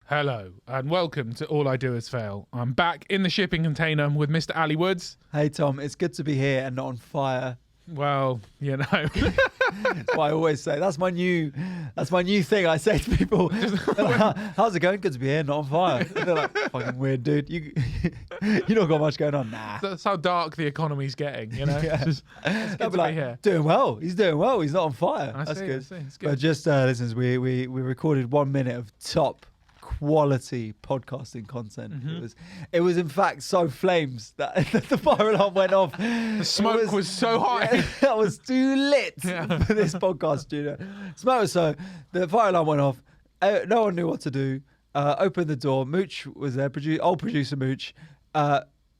Hello, and welcome to All I Do Is Fail. I'm back in the shipping container with Mr. Ali Woods. Hey Tom, it's good to be here and not on fire. Well, you know. That's what I always say. That's my new thing. I say to people, how's it going? Good to be here, not on fire. And they're like, fucking weird, dude. You not got much going on. Nah. That's how dark the economy's getting, you know? Yeah. It's good to be here. Doing well. He's doing well. He's not on fire. That's good. It's good. But just listen, we recorded 1 minute of top quality podcasting content. Mm-hmm. It was in fact so flames that the fire alarm went off. The smoke was so high. Yeah, that was too lit for this podcast studio. Smoke was so the fire alarm went off. No one knew what to do. Opened the door. Mooch was there. Old producer Mooch.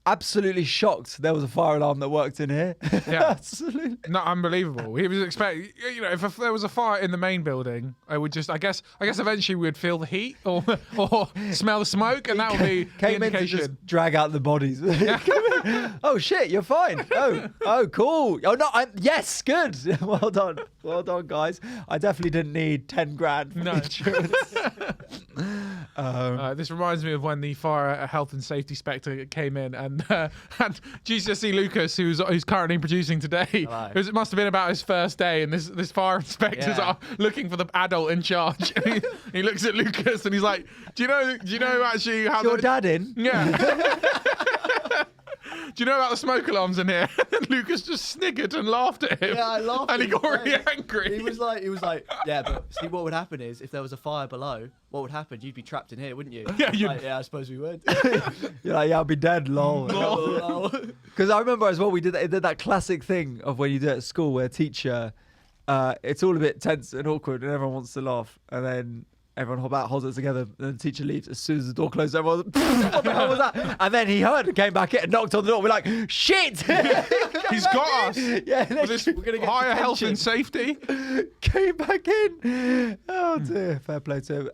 Absolutely shocked there was a fire alarm that worked in here. Yeah. Absolutely. Not unbelievable. He was expecting, you know, if there was a fire in the main building, I would just, I guess eventually we would feel the heat or smell the smoke, and that would be the Came in to indication. just drag out the bodies. Oh shit, you're fine. Oh cool. Oh no, yes, good. Well done, guys. I definitely didn't need 10 grand for insurance. This reminds me of when the fire health and safety inspector came in and GCSE Lucas, who's currently producing today, it must have been about his first day, and this fire inspector's are looking for the adult in charge. And he looks at Lucas and he's like, "Do you know actually how Your dad in?" Yeah. Do you know about the smoke alarms in here?" And Lucas just sniggered and laughed at him. Yeah, I laughed. And he got really angry. He was like, yeah, but see, what would happen is if there was a fire below, what would happen? You'd be trapped in here, wouldn't you? Yeah, I suppose we would. You're like, yeah, I'll be dead, lol. Because I remember as well, we did that classic thing of when you do it at school where a teacher, it's all a bit tense and awkward and everyone wants to laugh, and then everyone holds it together, and the teacher leaves. As soon as the door closes, everyone's like, what the hell was that? And then he heard and came back in and knocked on the door. We're like, shit! He's got us. Yeah, We're gonna get higher health and safety. Came back in. Oh dear, fair play to him.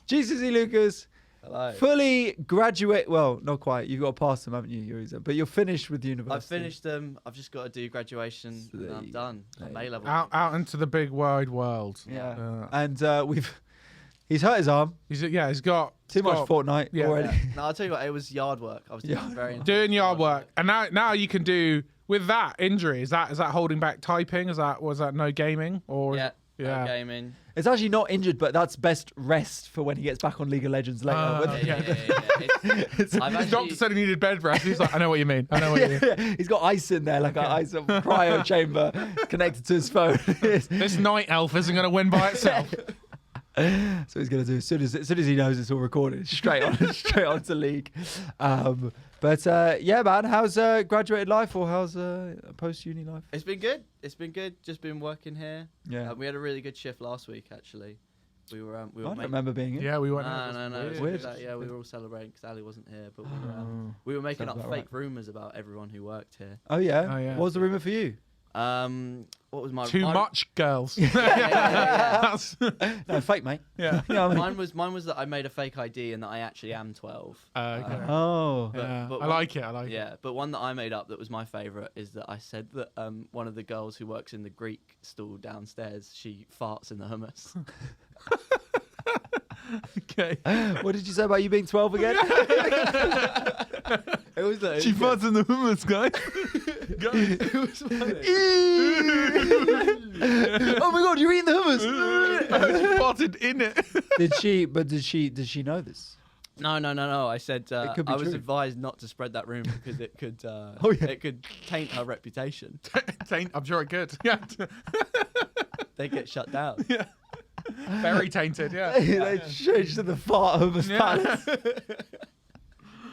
GCSE Lucas, Hello. fully graduate. Well, not quite. You've got to pass them, haven't you? But you're finished with university. I've finished them. I've just got to do graduation, and I'm done. I'm A-level. Out into the big wide world. Yeah, and he's hurt his arm. He's got Too much Fortnite already. Yeah. No, I'll tell you what. It was yard work. I was doing yard work, and now you can do with that injury. Is that holding back typing? Was that no gaming or? Yeah. No gaming. It's actually not injured, but that's best rest for when he gets back on League of Legends later. Yeah. The doctor said he needed bed rest. He's like, I know what you mean. He's got ice in there, like an ice cryo chamber connected to his phone. This night elf isn't going to win by itself. So he's going to do as soon as he knows it's all recorded, straight on to League. Yeah, man, how's graduated life or how's post uni life? It's been good. Just been working here. Yeah. We had a really good shift last week, actually. We were. I don't remember being here. Yeah, we went. No. It's weird. We were all celebrating because Ali wasn't here, but we were making up fake rumours about everyone who worked here. Oh yeah. What was the rumour for you? What was my too much girls? Yeah. No, fake, mate. Yeah. You know what I mean? Mine was that I made a fake ID and that I actually am 12. Okay. But I like it. Yeah, but one that I made up that was my favourite is that I said that one of the girls who works in the Greek stall downstairs, she farts in the hummus. Okay. What did you say about you being 12 again? It was like, She farts in the hummus, guys. it was funny. Oh my god, you're eating the hummus. She farted in it. Did she know this? No. I said It could be I was true. advised not to spread that rumour because it could it could taint her reputation. I'm sure it could. Yeah. They get shut down. Yeah. Very tainted. Yeah. They changed to the fart hummus pants.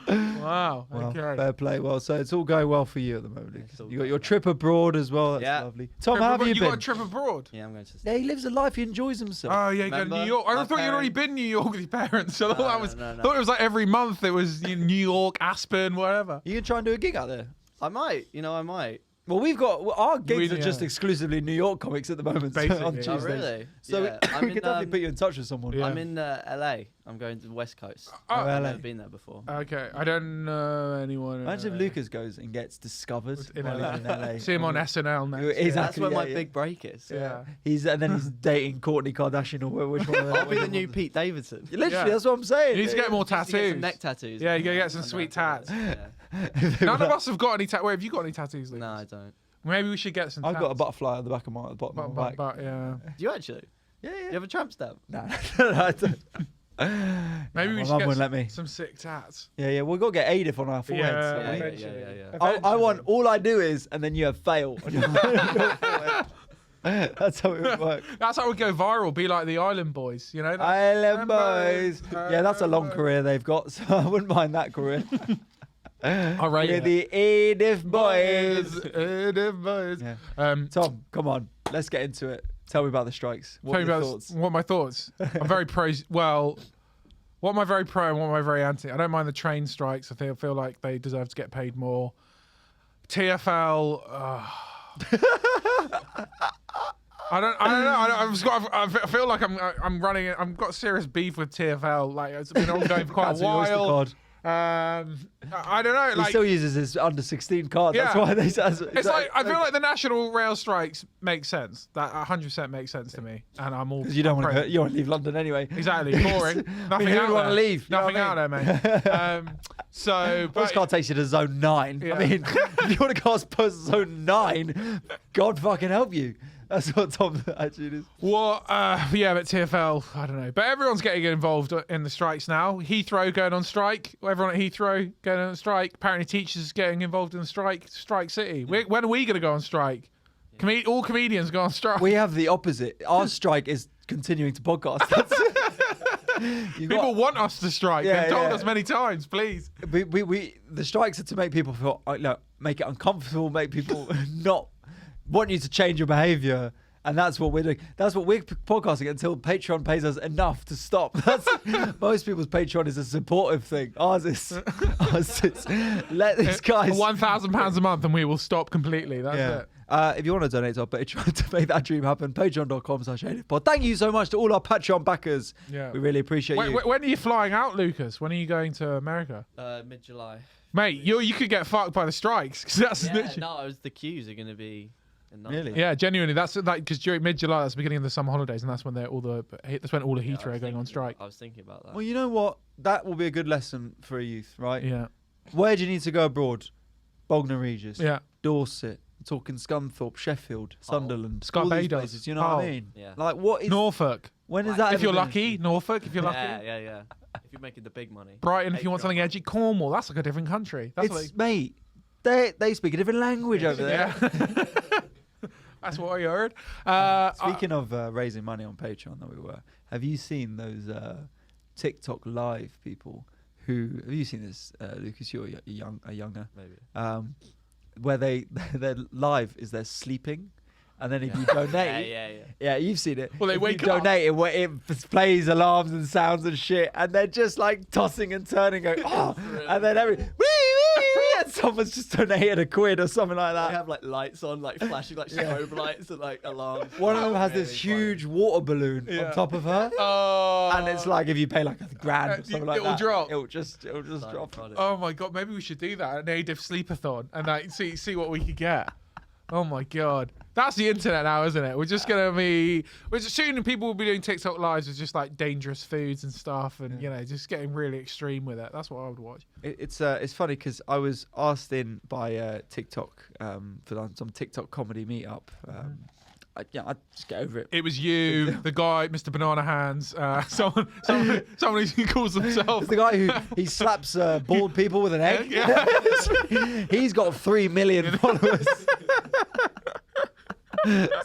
Wow. Well, Okay. fair play. Well, so it's all going well for you at the moment. It's all You got your going trip abroad as well. That's Yeah. lovely. Tom, how have you got a been? trip abroad? Yeah, I'm going to. Yeah, he lives a life. He enjoys himself. Oh yeah, you go to Remember? New York. I My thought you'd already parents- been New York with your parents. So I thought No. thought it was like every month. It was New York, Aspen, wherever. You can try and do a gig out there. I might. Well, we've got our gigs We- are just yeah. exclusively New York comics at the moment on Basically. Oh, Tuesdays. really? So Yeah, we could definitely put you in touch with someone. Yeah. I'm in LA. I'm going to the West Coast. Oh, I've LA. never been there before. Okay, I don't know anyone. in Imagine if LA. Lucas goes and gets discovered In while LA. in LA. See him on SNL next. Exactly. That's where my yeah. big break is. Yeah. And then he's dating Kourtney Kardashian or which one of them. I'll be the new Pete Davidson. Literally, Yeah. that's what I'm saying. You need to get more Just to get tattoos. some neck tattoos. Yeah, you gotta get some And sweet that's tats. it. Yeah. None of us have got any tattoos. Wait, have you got any tattoos, Lucas? No, I don't. Maybe we should get some. I've got a tats. butterfly on the back of my bottom of my back. But yeah. Do you actually? Yeah, You have a tramp stamp? No, I don't. Maybe my we should mum get wouldn't let me. some sick tats. Yeah. We've got to get Adif on our foreheads. Yeah, haven't we? eventually. yeah. I want all I do is, and then you have fail. On your forehead. That's how it would work. That's how we go viral. Be like the Island Boys, you know? That- Island Boys. Yeah, that's a long Island career they've got, so I wouldn't mind that career. I rate We're it. the Adif Boys. Edith Boys. Yeah. Tom, come on, let's get into it. Tell me about the strikes. What are Tell me your about thoughts? what are my thoughts. I'm very pro. Well, what am I very pro and what am I very anti? I don't mind the train strikes. I feel like they deserve to get paid more. TFL. I don't know. I feel like I'm running. I've got serious beef with TFL. Like it's been ongoing for quite a That's your Oyster while. card. I don't know. He Like still uses his under 16 card. That's Yeah. why they. it's like I feel like the national rail strikes make sense. That 100% makes sense to me, and I'm all because you don't I'm want pro. to. You want to leave London anyway. Exactly, boring. Nothing who out would wanna there. leave? You know Nothing what out I there, mate. So, This but car takes you to zone 9. Yeah. I mean, if you want to cast post zone 9, God fucking help you. That's what Tom actually is. what? Yeah, but TFL, I don't know. But everyone's getting involved in the strikes now. Heathrow going on strike. Everyone at Heathrow going on strike. Apparently, teachers getting involved in the strike. Strike City. When are we going to go on strike? All comedians go on strike. We have the opposite. Our strike is continuing to podcast. People want us to strike. Yeah, They've told yeah. us many times. Please. The strikes are to make people feel, make it uncomfortable, make people not want you to change your behaviour. And that's what we're doing. That's what we're podcasting until Patreon pays us enough to stop. That's most people's Patreon is a supportive thing. Ours is let these guys. £1,000 a month, and we will stop completely. That's Yeah. it. If you want to donate to our Patreon to make that dream happen, patreon.com/AdifPod. Thank you so much to all our Patreon backers. Yeah. We really appreciate you. When are you flying out, Lucas? When are you going to America? Mid-July. Mate, you could get fucked by the strikes. 'Cause that's Yeah, literally... no, the queues are going to be enough. Really? Yeah, genuinely, that's like because during mid-July, that's the beginning of the summer holidays, and that's when that's when all the Yeah, Heathrow I are was going on thinking- strike. I was thinking about that. Well, you know what? That will be a good lesson for a youth, right? Yeah, Where do you need to go abroad? Bognor Regis, yeah. Dorset, talking Scunthorpe, Sheffield, Sunderland, Sky all these Barbados. places. You know what I Oh. mean? Yeah. Like, what is? Norfolk, when is If that? if you're ever been lucky. Norfolk, if you're lucky. Yeah. If you're making the big money. Brighton, if you want Patreon. something edgy. Cornwall, that's like a different country. That's It's mate. They speak a different language over there. yeah. That's what I heard. Speaking of raising money on Patreon, that we were. Have you seen those TikTok live people? Have you seen this, Lucas? You're a younger. Maybe. Where their live is they're sleeping, and then if you donate, Yeah. you've seen it. Well, they if wake you up. donate, it plays alarms and sounds and shit, and they're just like tossing and turning, going, oh, and then wee, and someone's just donated £1 or something like They that. have like lights on, like flashing like strobe lights and like alarms. One of them has Really this huge water balloon Yeah. on top of her. Oh, And it's like if you pay like £1,000 or something like it'll that, drop. It'll just drop. Oh my god, maybe we should do that, a native sleepathon, and like see what we could get. Oh my god, that's the internet now, isn't it? We're just soon people will be doing TikTok lives with just like dangerous foods and stuff, and just getting really extreme with it. That's what I would watch. It's funny because I was asked in by TikTok for some TikTok comedy meetup. I just get over it. It was you, the guy, Mr. Banana Hands, someone who calls himself. It's the guy who he slaps bald people with an egg. Yeah. He's got 3 million followers.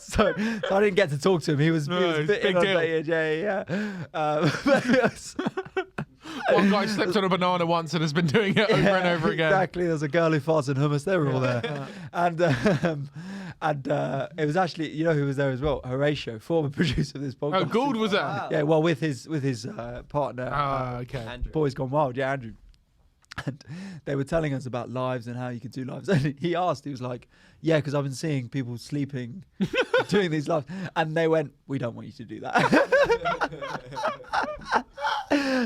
so I didn't get to talk to him. He was a it's bit big deal. inundated. Yeah. One guy slipped on a banana once and has been doing it over and over again. Exactly. There's a girl who farts in hummus. They were all there. And it was actually, you know who was there as well? Horatio, former producer of this podcast. Oh, Gould was there. Wow. Yeah, well, with his partner. Okay. Andrew. Boys Gone Wild. Yeah, Andrew. And they were telling us about lives and how you could do lives. And he was like, yeah, because I've been seeing people sleeping, doing these lives. And they went, we don't want you to do that.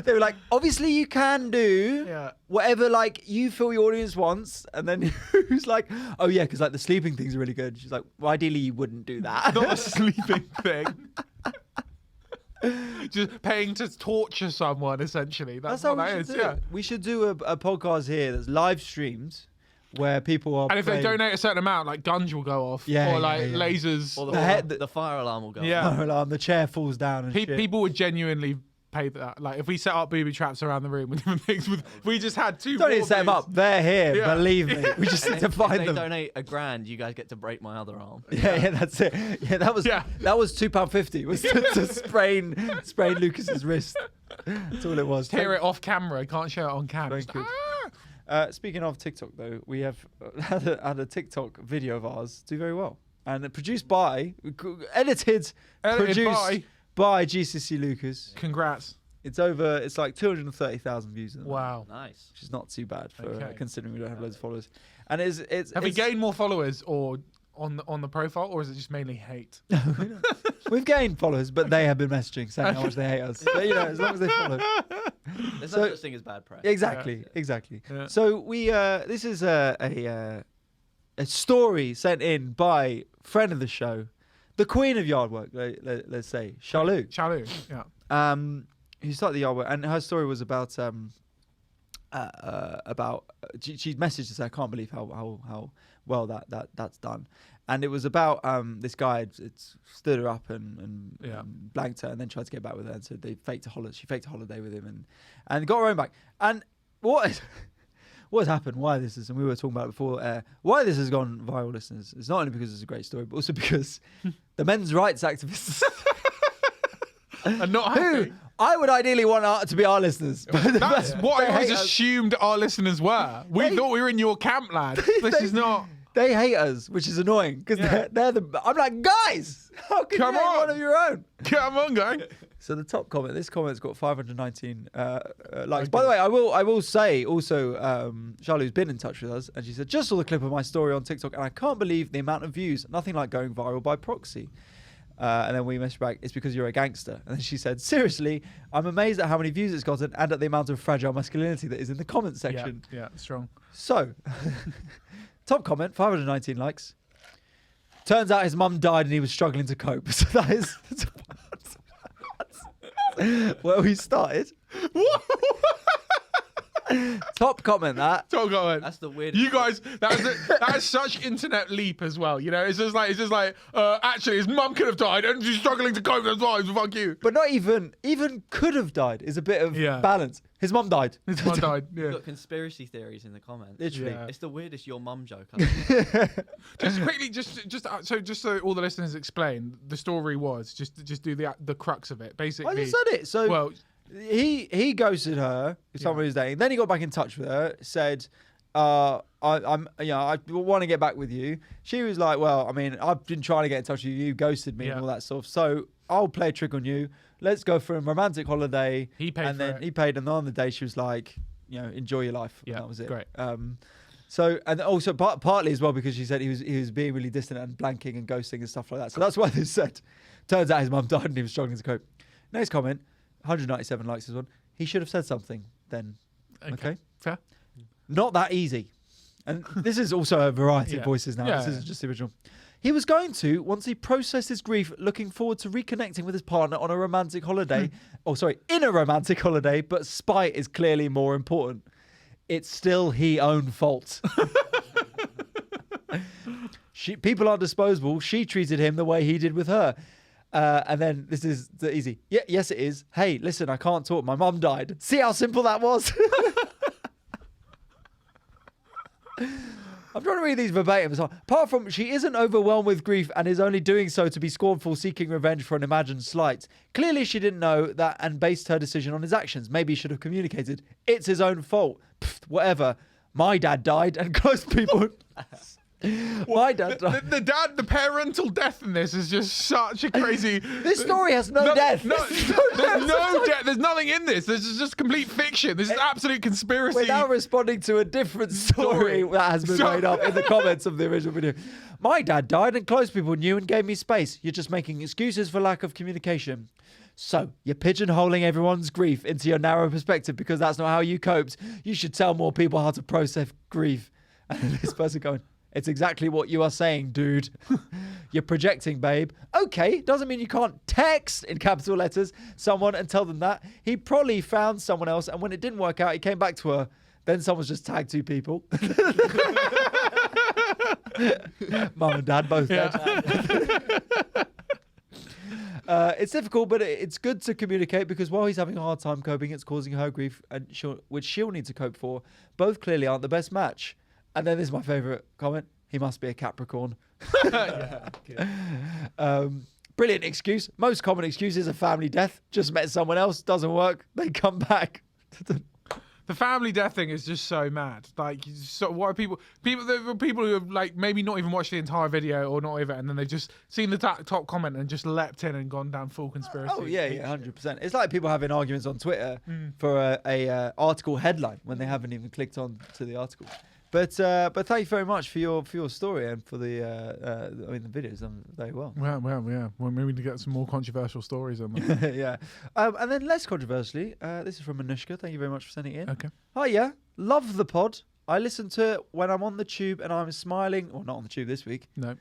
They were like, obviously you can do whatever like you feel your audience wants. And then he was like, oh yeah, because like the sleeping thing's really good. She's like, well, ideally you wouldn't do that. Not a sleeping thing. Just paying to torture someone, essentially. That's what that is. Yeah. We should do a podcast here that's live streamed where people are. And if they donate a certain amount, like guns will go off, Yeah, or yeah, like yeah. lasers. Or the fire alarm will go. Yeah. off. Fire alarm, the chair falls down and shit. People would genuinely pay that. Like if we set up booby traps around the room with different things, we just had two. Don't need to set them up. They're here. Yeah. Believe me. We just need to If find they them. donate $1,000, you guys get to break my other arm. Yeah, that's it. Yeah, that was £2.50. Was to sprain Lucas's wrist. That's all it was. Tear it off camera. Can't show it on camera. Very good. Speaking of TikTok, though, we have had a TikTok video of ours do very well, and produced by, produced by GCC Lucas. Congrats. It's like 230,000 views. Wow. Nice. Which is not too bad for Okay. considering we don't have loads of followers. And Have we gained more followers or on the profile, or is it just mainly hate? We've gained followers, but they have been messaging saying how much they hate us. But, as long as they follow. There's So- no such thing as bad press. Exactly. Yeah. So we this is a story sent in by friend of the show, the queen of yard work, let's say, Charlou. Chalu. Yeah. Who started the yard work, and her story was about she messaged us. I can't believe how well that's done, and it was about this guy had stood her up and blanked her, and then tried to get back with her, and so they faked a holiday. She faked a holiday with him, and got her own back. And what has happened? Why this is, and we were talking about it before. Why this has gone viral, listeners? It's not only because it's a great story, but also because the men's rights activists. And not Who happy. I would ideally want to be our listeners. That's what I They always hate us. assumed our listeners were. We thought we were in your camp, lad. This is not. They hate us, which is annoying because they're the. I'm like, guys, how can Come you hate on. one of your own? Come on, guy. So the top comment. This comment's got 519 likes. By the way, I will say also, Charlou's been in touch with us, and she said just saw the clip of my story on TikTok, and I can't believe the amount of views. Nothing like going viral by proxy. And then we messaged back, it's because you're a gangster. And then she said, seriously, I'm amazed at how many views it's gotten and at the amount of fragile masculinity that is in the comment section. Yeah, strong. So, top comment, 519 likes. Turns out his mum died and he was struggling to cope. So that is where we started. Top comment that. Top comment. That's the weirdest. You guys, that is such internet leap as well. You know, it's just like actually his mum could have died and she's struggling to cope. That's why. So fuck you. But not even could have died is a bit of balance. His mum died. His mum died. You've Yeah. got conspiracy theories in the comments. Literally. Yeah. It's the weirdest your mum joke. Just quickly, just so all the listeners explain, the story was just do the crux of it. Basically, I just said it. So well, he ghosted her, someone who's dating. Then he got back in touch with her, said, I want to get back with you. She was like, well, I mean, I've been trying to get in touch with you. You ghosted me and all that stuff. So I'll play a trick on you. Let's go for a romantic holiday. He paid and for then it. he paid, and on the day she was like, enjoy your life. Yeah, And that was it. great. So, and also partly as well because she said he was being really distant and blanking and ghosting and stuff like that. So that's why they said, turns out his mum died and he was struggling to cope. Next comment, 197 likes this one. He should have said something then. Okay. Fair. Not that easy. And this is also a variety of voices now. This isn't just the original. He was going to, once he processed his grief, looking forward to reconnecting with his partner on a romantic holiday. In a romantic holiday, but spite is clearly more important. It's still his own fault. People are disposable. She treated him the way he did with her. And then this is the easy. Yeah, yes, it is. Hey, listen, I can't talk. My mum died. See how simple that was? I'm trying to read these verbatim. Apart from she isn't overwhelmed with grief and is only doing so to be scornful, seeking revenge for an imagined slight. Clearly she didn't know that and based her decision on his actions. Maybe he should have communicated. It's his own fault. Pfft, whatever. My dad died and close people... My dad died. The parental death in this is just such a crazy. This story has no death. No, there's no death. There's nothing in this. This is just complete fiction. This is absolute conspiracy. We're now responding to a different story that has been made up in the comments of the original video. My dad died and close people knew and gave me space. You're just making excuses for lack of communication. So, you're pigeonholing everyone's grief into your narrow perspective because that's not how you coped. You should tell more people how to process grief. And this person going, it's exactly what you are saying, dude. You're projecting, babe. Okay, doesn't mean you can't text, in capital letters, someone and tell them that. He probably found someone else, and when it didn't work out, he came back to her. Then someone's just tagged 2 people. Mum and dad both dead. It's difficult, but it's good to communicate because while he's having a hard time coping, it's causing her grief, and which she'll need to cope for. Both clearly aren't the best match. And then this is my favourite comment. He must be a Capricorn. Brilliant excuse. Most common excuse is a family death. Just met someone else, doesn't work. They come back. The family death thing is just so mad. Like, so what are people who have like maybe not even watched the entire video or not even, and then they've just seen the top comment and just leapt in and gone down full conspiracy. Oh yeah, 100%. It's like people having arguments on Twitter for a article headline when they haven't even clicked on to the article. But thank you very much for your story and for the the videos done very well. Well, yeah. Well, maybe to get some more controversial stories on them. Yeah. And then less controversially, this is from Anushka. Thank you very much for sending it in. Okay. Hi, yeah. Love the pod. I listen to it when I'm on the tube and I'm smiling. Or not on the tube this week. No.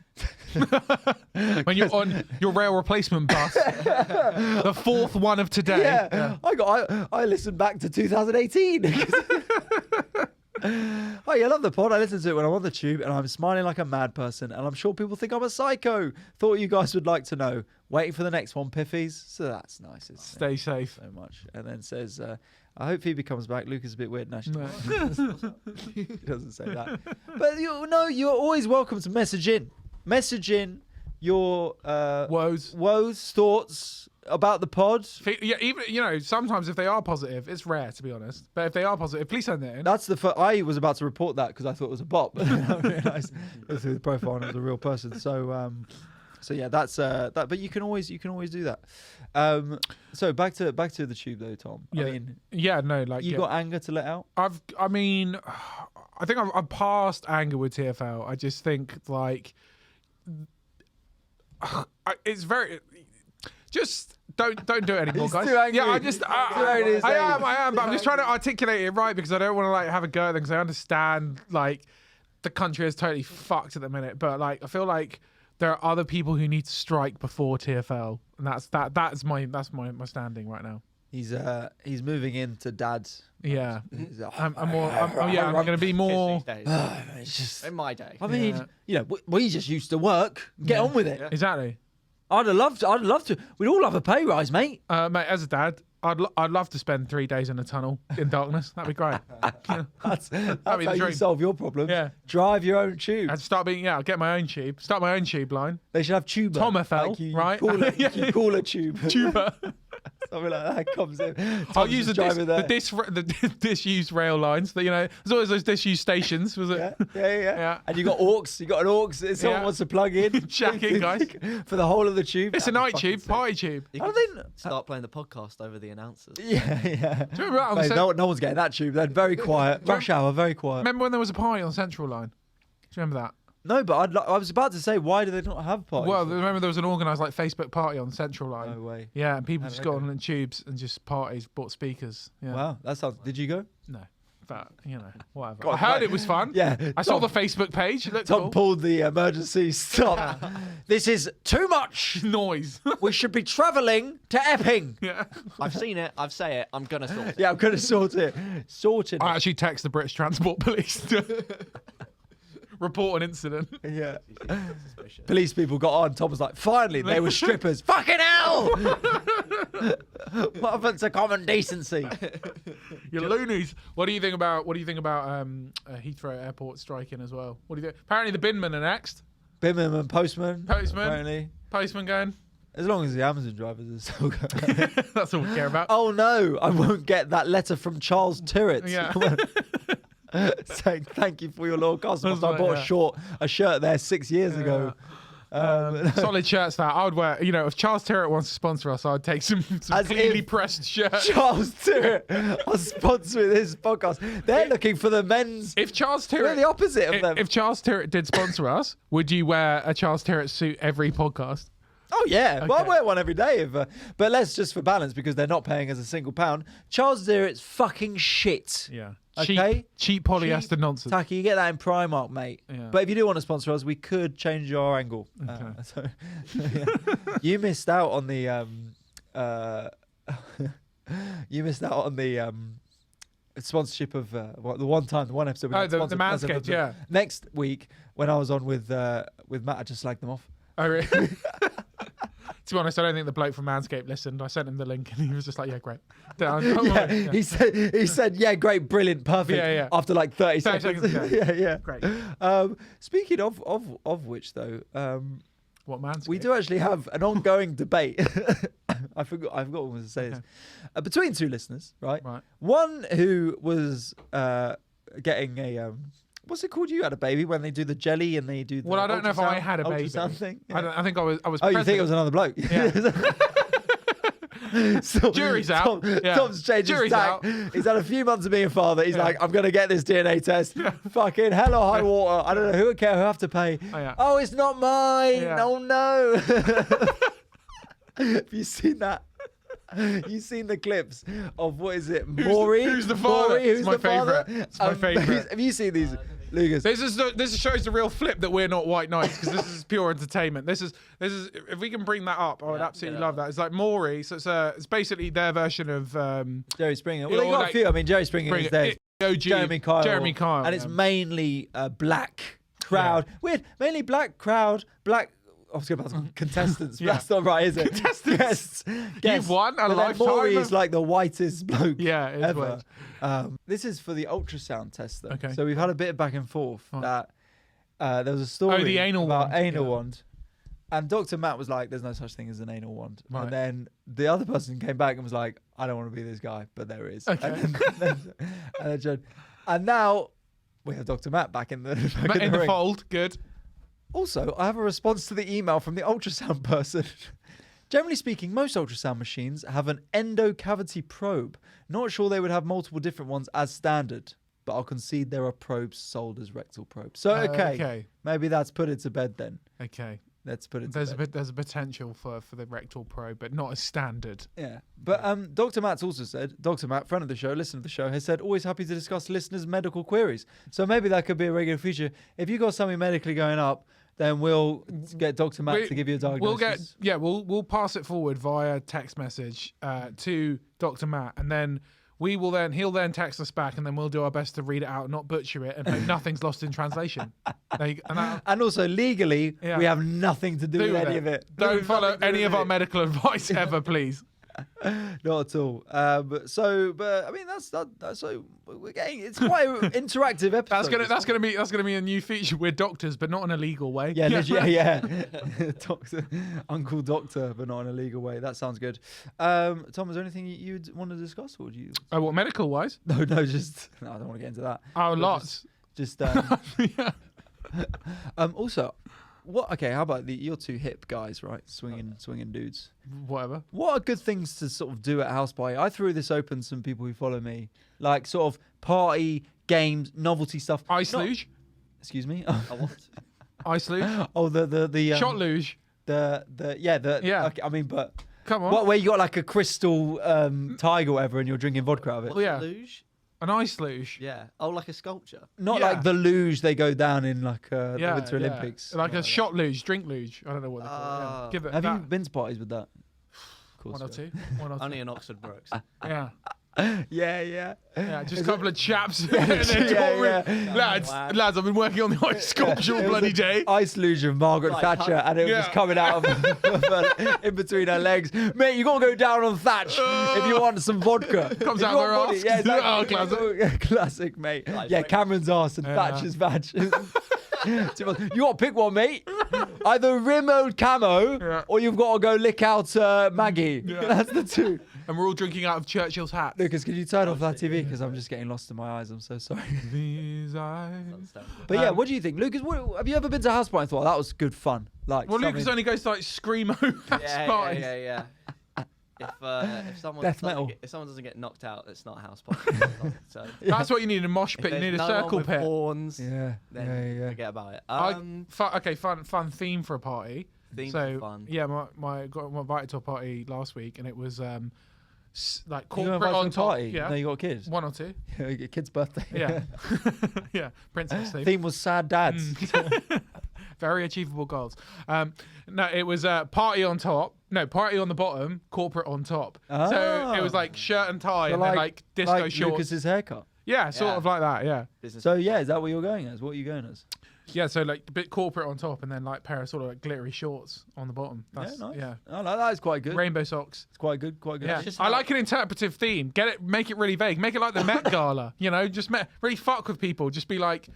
When you're on your rail replacement bus, the 4th one of today. Yeah. I listened back to 2018. Oh yeah, I love the pod. I listen to it when I'm on the tube and I'm smiling like a mad person, and I'm sure people think I'm a psycho. Thought you guys would like to know. Waiting for the next one, Piffies. So that's nice. Stay safe. So much. And then says, I hope Phoebe comes back. Luke is a bit weird now. No. He doesn't say that. But you're always welcome to message in. Message in your woes, thoughts about the pod. Yeah, even sometimes if they are positive, it's rare to be honest. But if they are positive, please send it in. That's I was about to report that because I thought it was a bot, but then I realised through the profile and it was a real person. So yeah, that's that. But you can always do that. So back to the tube though, Tom. Yeah. I mean, you got anger to let out. I think I've passed anger with TFL. I just think like it's very. Just don't do it anymore, guys. Too angry. Yeah, I am, but I'm just trying to articulate it right because I don't want to like have a go at them because I understand like the country is totally fucked at the minute, but like I feel like there are other people who need to strike before TFL, and that's my standing right now. He's moving into dad. Yeah, I'm going to be more. It's just in my day. I mean, we just used to work. Get on with it. Yeah. Exactly. I'd love to. We'd all love a pay rise, mate. Mate, as a dad, I'd love to spend 3 days in a tunnel in darkness. That'd be great. That's how you solve your problem. Yeah. Drive your own tube. I'd I'll get my own tube. Start my own tube line. They should have tuber. Tom FL, right? You call a tube. Tuber. Something like that comes in. I'll use the disused rail lines. That there's always those disused stations. Was it? Yeah. And you got aux. You got an aux. Someone wants to plug in. Jack in, guys. For the whole of the tube. It's a night tube, party tube. You can start playing the podcast over the announcers. Yeah. Do you remember that no one's getting that tube. They're very quiet. Rush hour, very quiet. Remember when there was a party on Central Line? Do you remember that? No, but I was about to say, why do they not have parties? Well, remember there was an organised Facebook party on Central Line. No way. Yeah, and people just got on in tubes and just parties, bought speakers. Yeah. Wow, that sounds. Did you go? No, but whatever. I heard it was fun. Yeah, I saw the Facebook page. It looked Tom cool. pulled the emergency stop. This is too much noise. We should be travelling to Epping. Yeah, I've seen it. I've say it. I'm gonna sort it. Yeah, I'm gonna sort it. Sorted. I actually text the British Transport Police to report an incident. Yeah. Police people got on. Tom was like, finally, they were strippers. Fucking hell! What happened to common decency? You're loonies. What do you think about Heathrow Airport striking as well? What do you think? Apparently the binmen are next. Binmen and postman. Apparently. Postman going. As long as the Amazon drivers are still going. That's all we care about. Oh no, I won't get that letter from Charles Tyrrett. Yeah. saying thank you for your loyal customers. I That's bought right, a shirt there 6 years ago. Solid shirts that I would wear. If Charles Tyrrell wants to sponsor us, I'd take some As cleanly if pressed shirts. Charles Tyrrell are sponsoring this podcast. They're looking for the men's. If Charles We're Tyrrell, the opposite of them. if Charles Tyrrell did sponsor us, would you wear a Charles Tyrrell suit every podcast? Oh yeah, well I Okay. wear one every day. But let's just for balance because they're not paying us a single pound. Charles Tyrrell's fucking shit. Yeah. Okay. Cheap polyester Cheap nonsense. Tacky, you get that in Primark, mate. Yeah. But if you do want to sponsor us, we could change our angle. Okay. Yeah. You missed out on the sponsorship of the one episode. We Oh, got the sponsored Manscaped, present. yeah. Next week when I was on with Matt, I just slagged them off. Oh, really? To be honest, I don't think the bloke from Manscaped listened. I sent him the link and he was just like, yeah, great. Yeah, he said, yeah, great, brilliant, perfect. Yeah. After like 30 30 seconds. seconds, yeah. Great. Speaking of which, though, What Manscaped? we do actually have an ongoing debate. I forgot what I was going to say this. Between two listeners, right? Right. One who was getting a what's it called? You had a baby when they do the jelly and they do the Well, I don't know if I had a baby. ultrasound thing. Yeah. I think I was. Oh, you think it present. was another bloke? Yeah. So, Jury's out. Yeah. Tom's changed Jury's his out. tack. He's had a few months of being a father. He's Yeah. like, I'm going to get this DNA test. Fucking hell or high water. I don't know who would care who have to pay. Oh, yeah. Oh, it's not mine. Yeah. Oh, no. Have you seen that? You've seen the clips of what is it? Maury? Who's the father? Maury, who's It's my the father? favourite. It's my favourite. Have you seen these, Lucas? This shows the real flip that we're not white knights because this is pure entertainment. This is if we can bring that up, I would absolutely love that. It's like Maury, so it's basically their version of Jerry Springer. Well, they or got like- a few. I mean, Jerry Springer is there. OG Jeremy Kyle. Jeremy Kyle, And it's yeah. mainly a black crowd. Weird. Mainly black crowd. Black. I was going to contestants, but Yeah. that's not right, is it? Contestants. Guests. won a But then lifetime Maury of- is like the whitest bloke Yeah, it is ever. white. This is for the ultrasound test, though. Okay. So we've had a bit of back and forth Oh. that there was a story the anal about wand. anal Yeah. wand. And Dr. Matt was like, there's no such thing as an anal wand. Right. And then the other person came back and was like, I don't want to be this guy, but there is. Okay. And now we have Dr. Matt back in the in the ring. fold. Good. Also, I have a response to the email from the ultrasound person. Generally speaking, most ultrasound machines have an endocavity probe. Not sure they would have multiple different ones as standard, but I'll concede there are probes sold as rectal probes. So, okay. Maybe that's put it to bed then. Okay. Let's put it to There's bed. there's a potential for the rectal probe, but not as standard. Yeah. But Dr. Matt's also said, Dr. Matt, friend of the show, listener of the show, has said, always happy to discuss listeners' medical queries. So maybe that could be a regular feature. If you got something medically going up, then we'll get Dr. Matt to give you a diagnosis. We'll pass it forward via text message to Dr. Matt, and then he'll then text us back, and then we'll do our best to read it out, not butcher it, and hope nothing's lost in translation. And also legally, we have nothing to do with any of it. Don't follow any of our medical advice ever, please. Not at all. But I mean, that's so we're getting. It's quite an interactive episode. That's gonna be a new feature. We're doctors, but not in a legal way. Yeah. Doctor, Uncle Doctor, but not in a legal way. That sounds good. Tom, is there anything you'd want to discuss, or do you? Oh, what medical wise? No, I don't want to get into that. Oh, But lots. Just Yeah. also, what? Okay, how about you're two hip guys, right? Swinging dudes. Whatever. What are good things to sort of do at house party? I threw this open to some people who follow me, like sort of party games, novelty stuff. Ice luge. Excuse me. Ice luge. Oh, the Shot luge. Yeah. Okay, I mean, but Come on. what? Where you got like a crystal tiger or whatever, and you're drinking vodka out of it? Well, yeah. Luge? An ice luge. Yeah. Oh, like a sculpture. Not Yeah. like the luge they go down in like the Yeah, Winter yeah. Olympics. Like a shot luge, drink luge. I don't know what they call it. Yeah. Give it Have that. you been to parties with that? Of course. One or two. One or two. Only in Oxford Brooks. Yeah. Yeah. Yeah, just a couple of chaps in their dorm room. Lads, I've been working on the ice sculpture all bloody day. Ice luge of Margaret Like, Thatcher, and it was yeah. just coming out of in between her legs. Mate, you gotta go down on Thatch if you want some vodka. Comes If out you their want arse. Yeah, exactly. Oh, classic. Yeah, classic, mate. Like, Yeah, Cameron's arse and Yeah. Thatcher's vag. You got to pick one, mate. Either rim old camo, Yeah. or you've got to go lick out Maggie. Yeah. That's the two. and we're all drinking out of Churchill's hats. Lucas, can you turn off that TV? Because I'm just getting lost in my eyes. I'm so sorry. These eyes. But yeah, what do you think, Lucas? Have you ever been to a house party and thought that was good fun? Like, Well, Lucas only goes to like screamo house parties. Yeah. If someone Death metal. if someone doesn't get knocked out, it's not a house party. So That's what you need in a mosh pit. You need a circle pit. Horns, Yeah. then forget about it. Fun theme for a party. Themes So are fun. yeah, my got invited to a party last week, and it was like You got corporate invited on to a top. party? Yeah, No, you got kids. one or two. Your kid's birthday. Yeah, yeah, princess theme. Theme was sad dads. Very achievable goals. No, it was party on top. No, party on the bottom, corporate on top. So it was like shirt and tie, So and then like disco like shorts. Lucas's haircut. Yeah, sort of like that. Yeah, Business So yeah, is that what you're going as? What are you going as? yeah. So like a bit corporate on top, and then like pair of sort of like glittery shorts on the bottom. Yeah, That's, nice. yeah. Oh, no, that is quite good. Rainbow socks. It's quite good. Quite good. Yeah, just I how- like an interpretive theme. Get it, make it really vague. Make it like the Met Gala. You know, just really fuck with people. Just be like,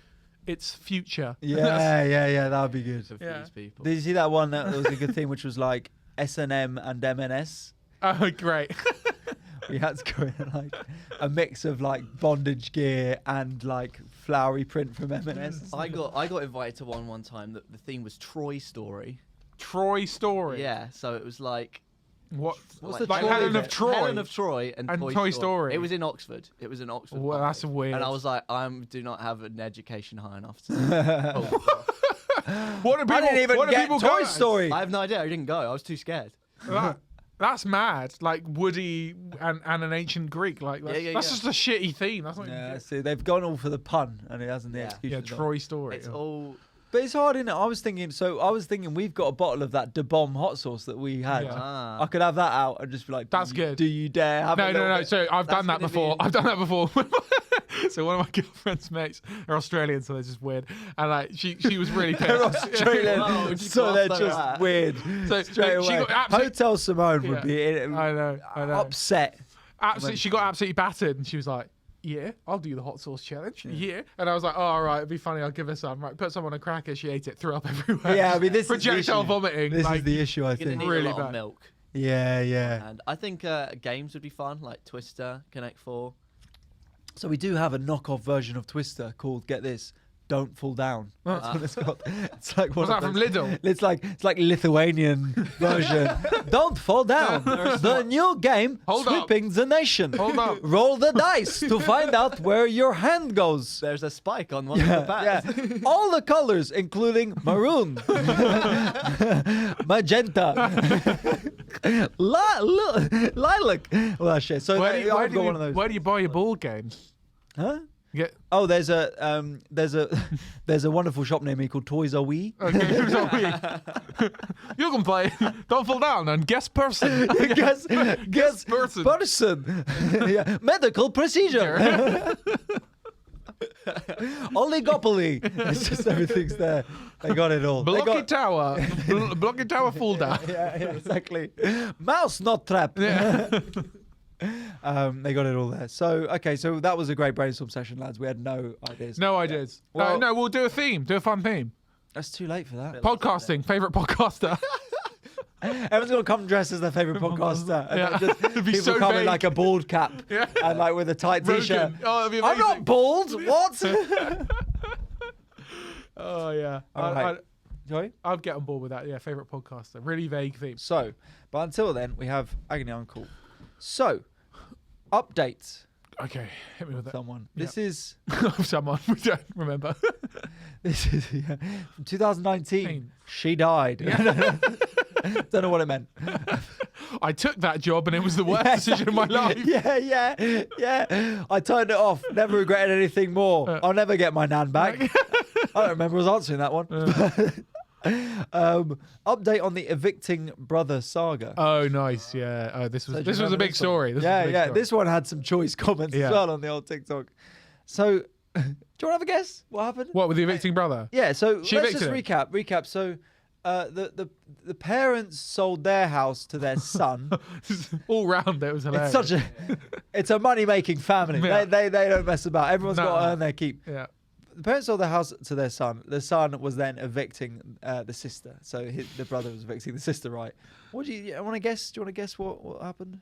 it's future. Yeah. That would be good. of Yeah. these people. Did you see that one that was a good theme, which was like S&M and M&S? Oh, great. We had to go in like a mix of like bondage gear and like flowery print from M&S. I got invited to one time that the theme was Troy Story. Troy Story. Yeah, so it was like What's What's the the like Troy Helen bit? of Troy? Helen of Troy and Toy Story. It was in Oxford. It was in Oxford. Well, Public. that's weird. And I was like, I do not have an education high enough to. What do people? I didn't even what do get people Toy go as? Story. I have no idea. I didn't go. I was too scared. That's mad. Like Woody and an ancient Greek. Like that's, Yeah. that's just a shitty theme. That's not. Yeah, see, they've gone all for the pun, and it hasn't the Yeah. execution. Yeah, Troy Story. It's all. But it's hard, isn't it? I was thinking we've got a bottle of that De Bomb hot sauce that we had. Yeah. I could have that out and just be like, That's good. Do you dare have a No. little bit? So I've done that gonna be before. in- I've done that before. So one of my girlfriend's mates are Australian, so they're just weird. And like she was really pissed. They're Australian, Wow, you so class they're them just that. weird. So Straight she away. got absolutely, Hotel Simone would Yeah. be I know. upset. She got absolutely battered, and she was like, "Yeah, I'll do the hot sauce challenge." Yeah, and I was like, "Oh, all right, it'd be funny. I'll give her some." Right, put some on a cracker. She ate it, threw up everywhere. Yeah, I mean, this is the projectile issue. vomiting. This like, is the issue, I You're gonna think. need Really a lot bad. of milk. Yeah. And I think games would be fun, like Twister, Connect 4. So we do have a knockoff version of Twister called, get this, Don't Fall Down. That's what it's called. It's like one Was of that from those- Lidl? It's like Lithuanian version. Don't fall down. The new game, Hold up. sweeping the nation. Hold up. Roll the dice to find out where your hand goes. There's a spike on one of the bats. Yeah. All the colors, including maroon, magenta, lilac. Well, shit. So Where do I've got one of those. where do you buy your board games? Huh? You get Oh, there's a wonderful shop near me called Toys R We. okay, tell me. You can play Don't Fall Down and Guess Person. guess person. person. Yeah. Medical procedure. Oligopoly. It's just everything's there. They got it all. They Blocky got, Tower. Blocky Tower Fall Down. yeah, exactly. Mouse not trap. Yeah. They got it all there. So okay, so that was a great brainstorm session, lads. We had no ideas. No ideas. Well- No, we'll do a theme. Do a fun theme. That's too late for that. Podcasting. Favorite podcaster. Everyone's gonna come dressed as their favorite podcaster. And Yeah. then just It'd be people so come in vague. like a bald cap Yeah. and like with a tight t-shirt. Rogan. Oh, that'd be I'm amazing. not bald. What? Oh yeah. All right. Sorry. I'd get on board with that. Yeah, favorite podcaster. Really vague theme. So, but until then, we have Agony Uncle. So, updates. Okay, hit me with that. Someone. Yeah. This is Someone we don't remember. from 2019. She died. Don't know what it meant. I took that job and it was the worst decision of my life. Yeah. I turned it off. Never regretted anything more. I'll never get my nan back. I don't remember us answering that one. Update on the evicting brother saga. Oh, nice. Yeah. Oh, this was So do you this was a remember big this one? story. This was a big story. This one had some choice comments Yeah. as well on the old TikTok. So, do you want to have a guess? What happened? What with the evicting brother? Yeah. So She let's just evicted recap. So, the parents sold their house to their son. All round, it was hilarious. It's a money making family. Yeah. They don't mess about. Everyone's No. got to earn their keep. Yeah. The parents sold the house to their son. The son was then evicting the sister. So the brother was evicting the sister, right? What do you want to guess? Do you want to guess what happened?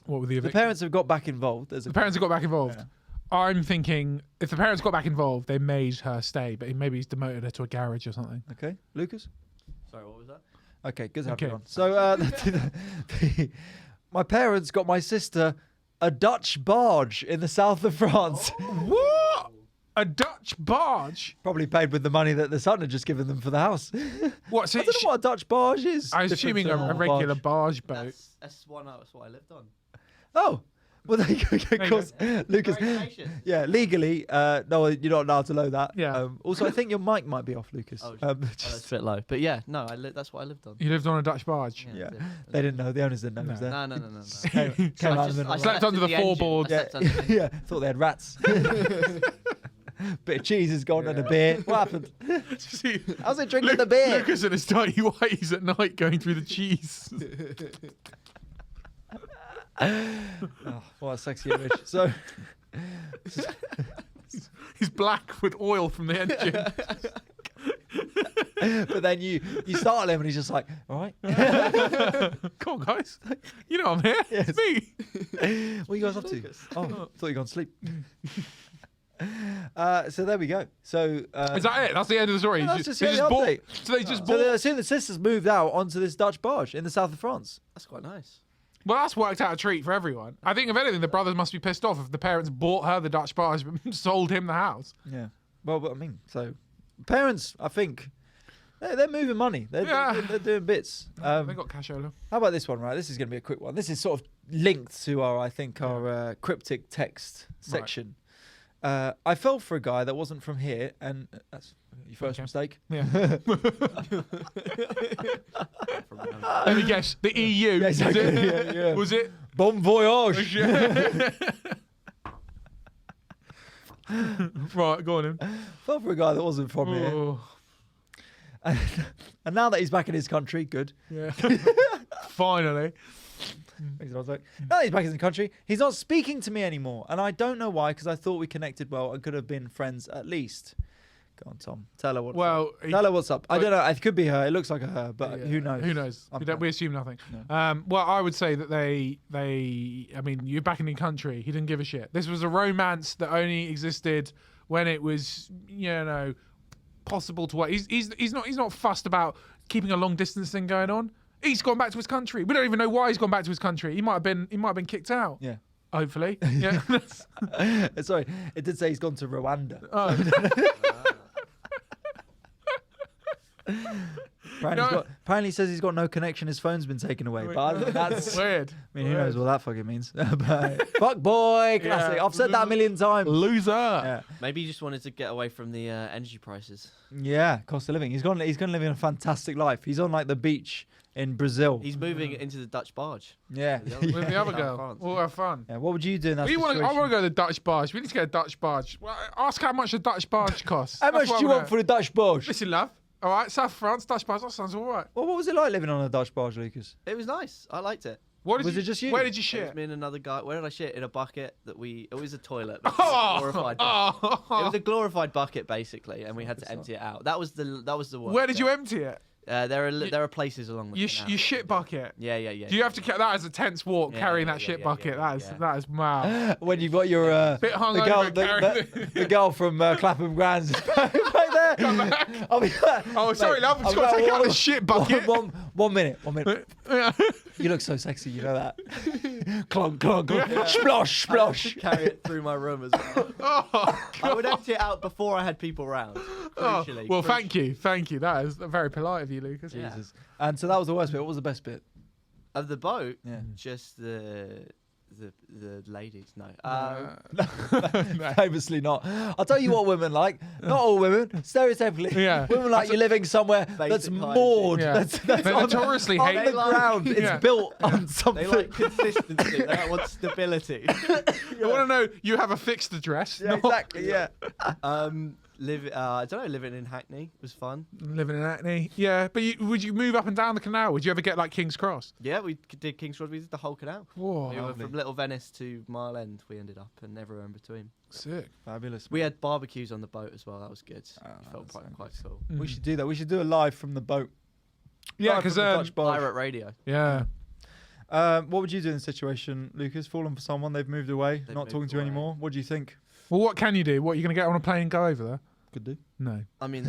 What were the The eviction? parents have got back involved. The parents have got back involved. Yeah. I'm thinking if the parents got back involved, they made her stay, but maybe he's demoted her to a garage or something. Okay, Lucas. Sorry, what was that? Okay, good to have you Okay. on. So, my parents got my sister a Dutch barge in the south of France. What? A Dutch barge? Probably paid with the money that the son had just given them for the house. What? So I don't know what a Dutch barge is. I was Different assuming to a normal regular barge. barge boat. That's what I lived on. Oh, well, there you go. you Of course, Lucas. Congratulations. Yeah, legally, no, you're not allowed to know that. Yeah. Also, I think your mic might be off, Lucas. Oh, Just- that's a bit low. But yeah, no, that's what I lived on. You lived on a Dutch barge. Yeah. I did. They didn't know. The owners didn't know it was there. No. Came So out I in the middle just- I of the slept under in the engine. floorboard. I slept under the engine. yeah, thought they had rats. Bit of cheese has gone and a beer. What happened? See, How's it drinking the beer? Lucas and his tiny whities at night going through the cheese. Oh, what a sexy image. So, He's black with oil from the engine. but then you startle him and he's just like, all right. Come on, guys. You know I'm here. Yes. It's me. What are you guys up to? Oh, thought you gone to sleep. So there we go. So Is that it? That's the end of the story. No, that's They just the bought. update. So they just so bought. the, soon the sisters moved out onto this Dutch barge in the south of France. That's quite nice. Well, that's worked out a treat for everyone. I think, if anything, the brothers must be pissed off if the parents bought her the Dutch barge but sold him the house. Yeah. Well, but I mean, so parents, I think, they're moving money. They're doing bits. They got cashola. How about this one, right? This is going to be a quick one. This is sort of linked to our cryptic text section. I fell for a guy that wasn't from here, and that's your first Okay. mistake. Yeah. Let me guess. The EU. Yeah, exactly. Was it? Yeah. Was it? Bon voyage. Right, go on then. Fell for a guy that wasn't from here. Oh, And now that he's back in his country, good. yeah. Finally. Now that he's back in the country, he's not speaking to me anymore. And I don't know why, because I thought we connected well and could have been friends at least. Go on, Tom. Tell her what's Well, up. Tell her what's up. I don't know. It could be her. It looks like a her, but yeah, who knows? Who knows? Okay. We assume nothing. No. Well, I would say that I mean, you're back in the country. He didn't give a shit. This was a romance that only existed when it was, possible to work. He's not fussed about keeping a long distance thing going on. He's gone back to his country. We don't even know why he's gone back to his country. He might have been kicked out. Yeah. Hopefully. Yeah. Sorry, it did say he's gone to Rwanda. Oh. Apparently, he says he's got no connection. His phone's been taken away. But other than that's. Weird. I mean, who knows what that fucking means? But, fuck boy, classic. Yeah. I've said that a million times. Loser. Yeah. Maybe he just wanted to get away from the energy prices. Yeah, cost of living. He's going to live in a fantastic life. He's on like the beach in Brazil. He's moving into the Dutch barge. Yeah. With With the other South girl. France. We'll have fun. Yeah, what would you do in that I want situation? to go to the Dutch barge. We need to get a Dutch barge. Well, ask how much a Dutch barge costs. How That's much what do you I want for the Dutch barge? Listen, love. All right, South France, Dutch barge. That sounds all right. Well, what was it like living on a Dutch barge, Lucas? It was nice. I liked it. What did Was you, it just you? Where did you It shit? was me and another guy. Where did I shit? In a bucket that it was a toilet. But Oh, it was a glorified bucket. oh. It was a glorified bucket basically, and we had to empty it out. That was the worst. Where did you bit. empty it? There are places along the Your canal. shit bucket. Yeah. Do you have to carry that as a tense walk, Yeah, carrying yeah, that yeah, shit yeah, bucket? yeah, That is mad. When you've got your Bit the hungover, girl, carrying the girl from Clapham Grands is right there. Come back. I'll be, Oh, sorry, love. I've I've got to take out one- the shit bucket. 1 minute. 1 minute. Yeah. You look so sexy, you know that. Clonk, clonk, clonk. Splosh, I had to splosh. carry it through my room as well. Oh, I would empty it out before I had people round. oh. Crucially. Well, thank you. That is very polite of you, Lucas. Yeah. Jesus. And so that was the worst bit. What was the best bit? Of the boat, Yeah. just the ladies. No. Famously not. I'll tell you what women like. Not all women. Stereotypically. Yeah. Women like you living somewhere that's Basic moored. hygiene. Yeah. That's They on, notoriously on hate- the They like- ground. It's Yeah. built on something. They like consistency. They don't want stability. You want to know you have a fixed address? yeah, not exactly. Yeah. I don't know. Living in Hackney was fun. living in Hackney. Yeah, but would you move up and down the canal? Would you ever get like King's Cross? Yeah, we did King's Cross. We did the whole canal. Whoa, We were lovely. from Little Venice to Mile End. We ended up, and everywhere in between. sick. Fabulous. We had barbecues on the boat as well. That was good. Oh, It felt that quite sounds cool. We should do that. We should do a live from the boat. Yeah, Live because from the Dutch barge. Pirate radio. yeah, What would you do in the situation, Lucas? Fallen for someone, they've moved away, They've not moved talking to you away. anymore. What do you think? Well, what can you do? What, are you going to get on a plane and go over there? Could do. No. I mean,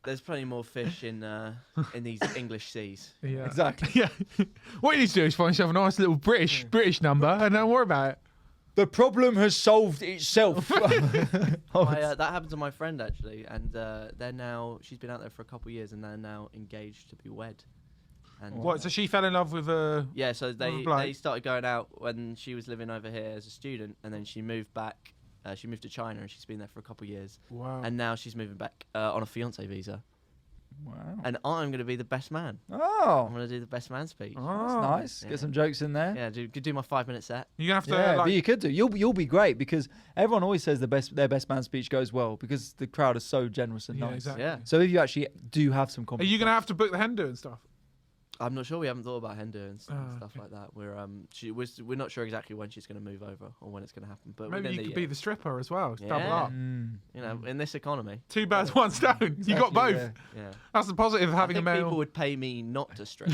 there's plenty more fish in these English seas. Yeah. Exactly. Yeah. What you need to do is find yourself a nice little British number and don't worry about it. The problem has solved itself. That happened to my friend actually, and she's been out there for a couple of years, and they're now engaged to be wed. And What? So she fell in love with a. yeah, so With bloke? they started going out when she was living over here as a student, and then she moved back. She moved to China, and she's been there for a couple of years, Wow. and now she's moving back on a fiance visa. Wow. And I'm going to be the best man. Oh, I'm going to do the best man speech. that's nice. Yeah. Get some jokes in there. Yeah, could do my 5-minute set. You're going to have to. Yeah, like, but you could do. You'll be great because everyone always says their best man speech goes well because the crowd is so generous and Yeah, nice. exactly. Yeah, So if you actually do have some Are confidence, you going to have to book the hen do and stuff? I'm not sure. We haven't thought about Hendo and stuff okay. like that. We're not sure exactly when she's going to move over or when it's going to happen. But Maybe within you the could be year. the stripper as well. Double Yeah. up. You know, in this economy. 2 birds, 1 stone. You got both. Exactly, Yeah, That's the positive of I having a think male. people would pay me not to strip.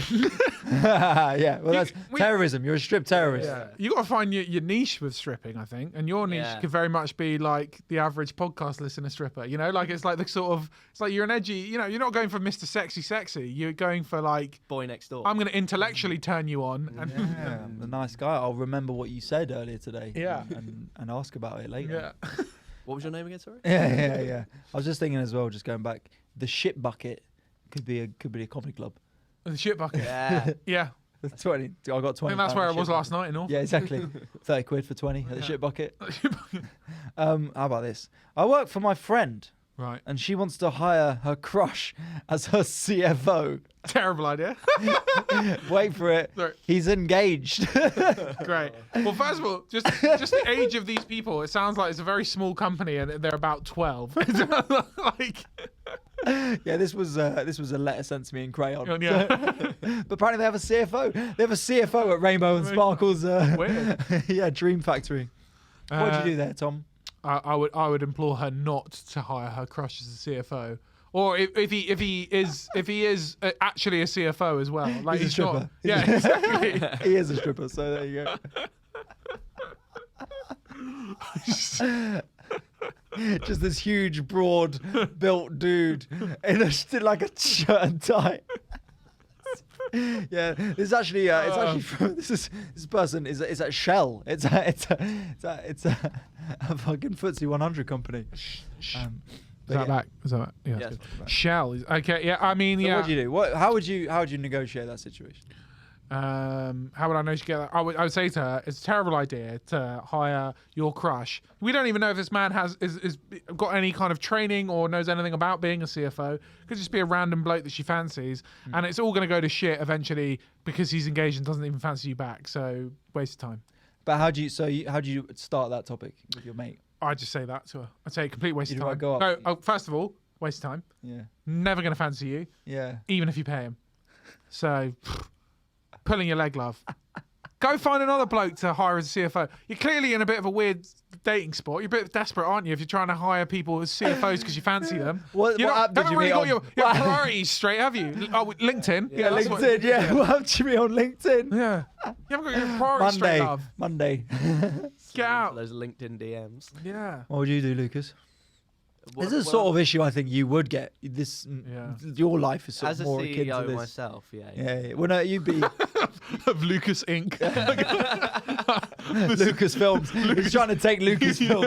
yeah, well, that's we- terrorism. You're a strip terrorist. Yeah. You got to find your niche with stripping, I think, and your niche Yeah. could very much be like the average podcast listener stripper. You know, like it's like the sort of it's like you're an edgy. You know, you're not going for Mr. Sexy. You're going for like Boy next door. I'm going to intellectually turn you on. And Yeah, I'm a nice guy. I'll remember what you said earlier today. Yeah. And ask about it later. yeah. What was your name again? Sorry. Yeah. I was just thinking as well, just going back, the shit bucket could be a comedy club. The shit bucket. Yeah. Yeah. 20. I got 20. I think that's pound where a I was shit last night in North. Yeah, exactly. 30 quid for 20 at the Yeah. shit bucket. How about this? I work for my friend Right. and she wants to hire her crush as her CFO. Terrible idea. Wait for it. Sorry. He's engaged. Great. Well, first of all, just the age of these people, it sounds like it's a very small company and they're about 12. Like, Yeah, this was a letter sent to me in crayon. yeah. But apparently they have a CFO. They have a CFO at Rainbow and Sparkle's. Weird. Yeah, Dream Factory. What did you do there, Tom? I would implore her not to hire her crush as a CFO, or if he is actually a CFO as well. Like He's a not. stripper. Yeah, exactly. He is a stripper, so there you go. Just this huge, broad-built dude in like a shirt and tie. Yeah, this is actually it's actually from, this person is at Shell. It's a fucking FTSE 100 company. Is But that yeah. back? Is that back? Yeah. Yes. that's good. Shell is okay. Yeah, I mean, So yeah. what do you do? How would you negotiate that situation? How would I know she get that? I would say to her, it's a terrible idea to hire your crush. We don't even know if this man is got any kind of training or knows anything about being a CFO. Could just be a random bloke that she fancies, and it's all going to go to shit eventually because he's engaged and doesn't even fancy you back. So waste of time. But how do you start that topic with your mate? I'd just say that to her. I'd say complete waste You'd of time. go up. No, first of all, waste of time. Yeah, Never going to fancy you, yeah. even if you pay him. So, pulling your leg, love. Go find another bloke to hire as a CFO. You're clearly in a bit of a weird dating spot. You're a bit desperate, aren't you, if you're trying to hire people as CFOs because you fancy them? What haven't app did you really meet got on? your priorities straight, have you? Oh, LinkedIn. Yeah, that's LinkedIn. what- Yeah, what happened to me on LinkedIn? Yeah. You haven't got your priorities straight, love. Monday. Get out. Those LinkedIn DMs. Yeah. What would you do, Lucas? What- This is a sort of issue I think you would get. This, Yeah. your life is sort as of a more akin to CEO this. myself, yeah. Yeah. Well, no, you'd be Of Lucas Inc. Lucas Films. He's trying to take Lucas Films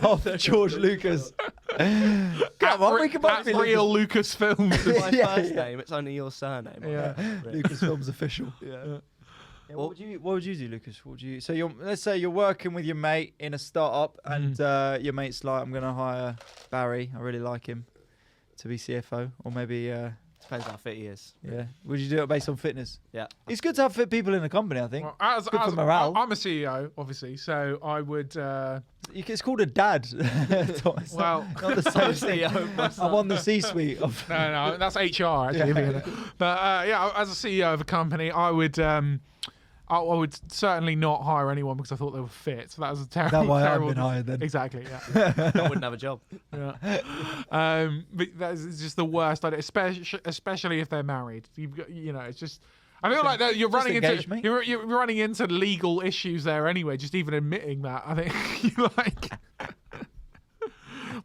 off George Lucas. Come on, we can both That's be real Lucas Films. It's my Yeah, first yeah. name. It's only your surname. Yeah. Lucas Films official. Yeah. Yeah, what would you do, Lucas? What would you? So let's say you're working with your mate in a startup, and your mate's like, "I'm going to hire Barry. I really like him to be CFO, or maybe Depends how fit he is. yeah. Would you do it based on fitness? Yeah. It's good to have fit people in the company. I think Well, Good for morale. I'm a CEO, obviously, so I would. It's called a dad. Thomas. Well, not the same thing. CEO. I'm on the C-suite of. no, that's HR actually. Yeah. But yeah, as a CEO of a company, I would. I would certainly not hire anyone because I thought they were fit. So that was a terrible. That's why I've terrible been hired then. Exactly. Yeah. I wouldn't have a job. Yeah. But that's just the worst idea, especially if they're married. You've got, it's just. I feel like that you're Just running engage into me. you're running into legal issues there anyway. Just even admitting that, I think you're like.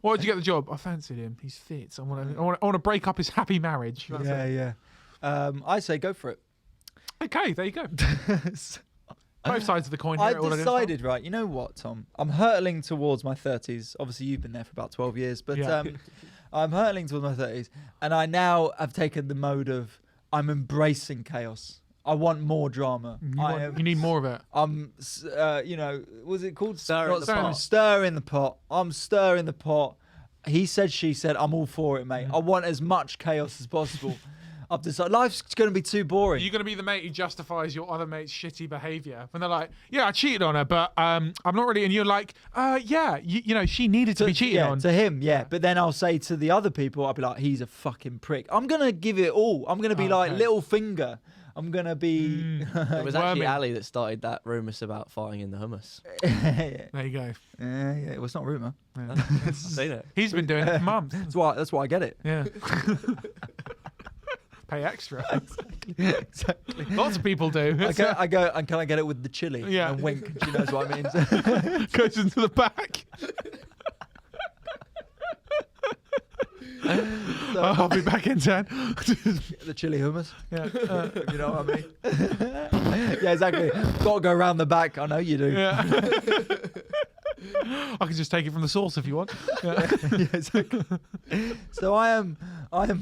Why did you get the job? I fancied him. He's fit. I want to break up his happy marriage. That's it. Yeah. I say go for it. Okay, there you go. Both sides of the coin. Here I at All Against All. decided, right, you know what, Tom? I'm hurtling towards my 30s. Obviously, you've been there for about 12 years, but Yeah. I'm hurtling towards my 30s. And I now have taken the mode of I'm embracing chaos. I want more drama. You need more of it. I'm, was it called? Stir in the pot. Stir in the pot. I'm stirring the pot. He said, she said, I'm all for it, mate. I want as much chaos as possible. I've decided life's going to be too boring. You're going to be the mate who justifies your other mate's shitty behaviour when they're like, "Yeah, I cheated on her, but I'm not really." And you're like, "Yeah, you know, she needed to be cheated on." To him, yeah. But then I'll say to the other people, I'll be like, "He's a fucking prick." I'm going to give it all. I'm going to be like little finger. I'm going to be. It was actually Worming. Ali that started that rumours about farting in the hummus. There you go. Yeah, well, it's not rumour. I've seen it. He's been doing it for months. That's why I get it. Yeah. Pay extra. Exactly. Lots of people do. I go, and can I get it with the chili? Yeah. And wink. She knows what I mean. Goes into the back. I'll be back in 10. The chili hummus. Yeah. You know what I mean? Yeah, exactly. Got to go around the back. I know you do. Yeah. I can just take it from the source if you want. Yeah. Yeah, exactly. So I am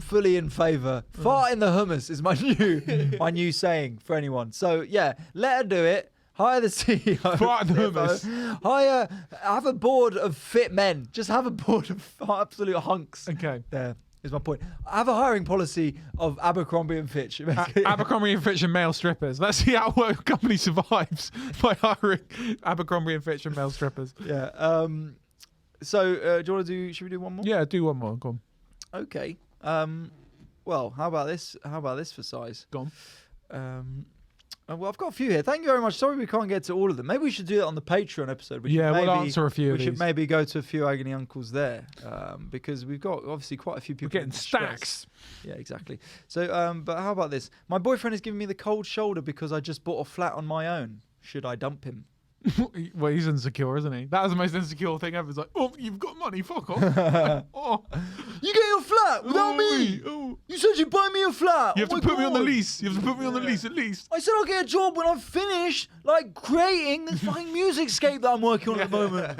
fully in favour. Fart in the hummus is my new saying for anyone. So yeah, let her do it. Hire the CEO. Fart in the hummus. Have a board of fit men. Just have a board of absolute hunks. Okay. There is my point. I have a hiring policy of Abercrombie and Fitch. Abercrombie and Fitch and male strippers. Let's see how a company survives by hiring Abercrombie and Fitch and male strippers. Yeah. So do you want to do? Should we do one more? Yeah, do one more. Go on. Okay. Well, how about this? How about this for size? Go on. Well, I've got a few here. Thank you very much. Sorry we can't get to all of them. Maybe we should do it on the Patreon episode. We'll answer a few of these. We should maybe go to a few agony uncles there because we've got obviously quite a few people. We're getting in distress. stacks. Yeah, exactly. So, but how about this? My boyfriend is giving me the cold shoulder because I just bought a flat on my own. Should I dump him? Well, he's insecure, isn't he? That was the most insecure thing ever. It's like, oh, you've got money, fuck off. Oh, You get your flat without me. Oh. You said you'd buy me a flat. You have Oh to my put me on the God. lease. You have to put me on the lease at least. I said I'll get a job when I'm finished, like creating this fucking musicscape that I'm working on at the moment.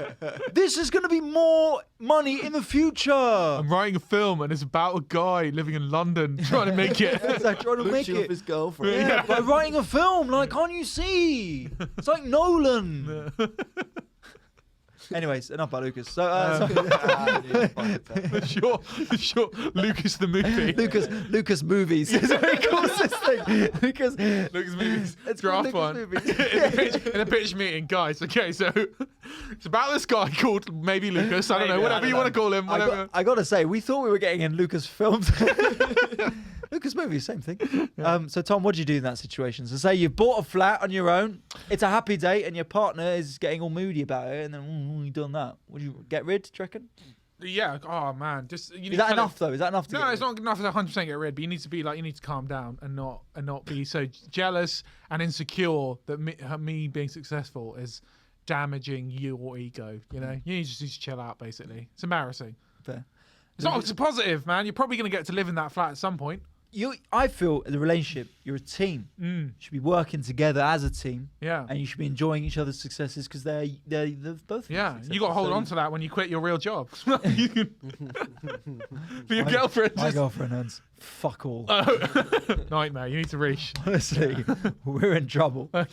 This is going to be more money in the future. I'm writing a film and it's about a guy living in London trying to make it. It's like trying to make Picture of it. his girlfriend. Yeah, by writing a film, like, can't you see? It's like Nolan. Anyways, enough about Lucas. So, The short Lucas the movie. Lucas movies is what he calls this thing. Lucas movies. It's called Draft Lucas one. movies. in a pitch meeting, guys. Okay, so it's about this guy called maybe Lucas. I don't know, Maybe, whatever I don't you want to call him. Whatever. I got to say, we thought we were getting in Lucas films. Lucas movies, same thing. So, Tom, what do you do in that situation? So, say you've bought a flat on your own. It's a happy day, and your partner is getting all moody about it, and then you done that. Would you get rid? Do you reckon? Yeah. Oh man, just you need Is that to enough though? Is that enough to? No, get it's rid? not enough to 100% get rid. But you need to be like, you need to calm down and not be so jealous and insecure that me being successful is damaging your ego. You know, you just need to chill out. Basically, it's embarrassing. Fair. It's not. It's a positive, man. You're probably going to get to live in that flat at some point. I feel the relationship, you're a team. You should be working together as a team. Yeah. And you should be enjoying each other's successes because they're both. Yeah, you got to hold on to that when you quit your real job. You can, for your girlfriend. My girlfriend earns fuck all. Nightmare. You need to reach. Honestly, we're in trouble. I'm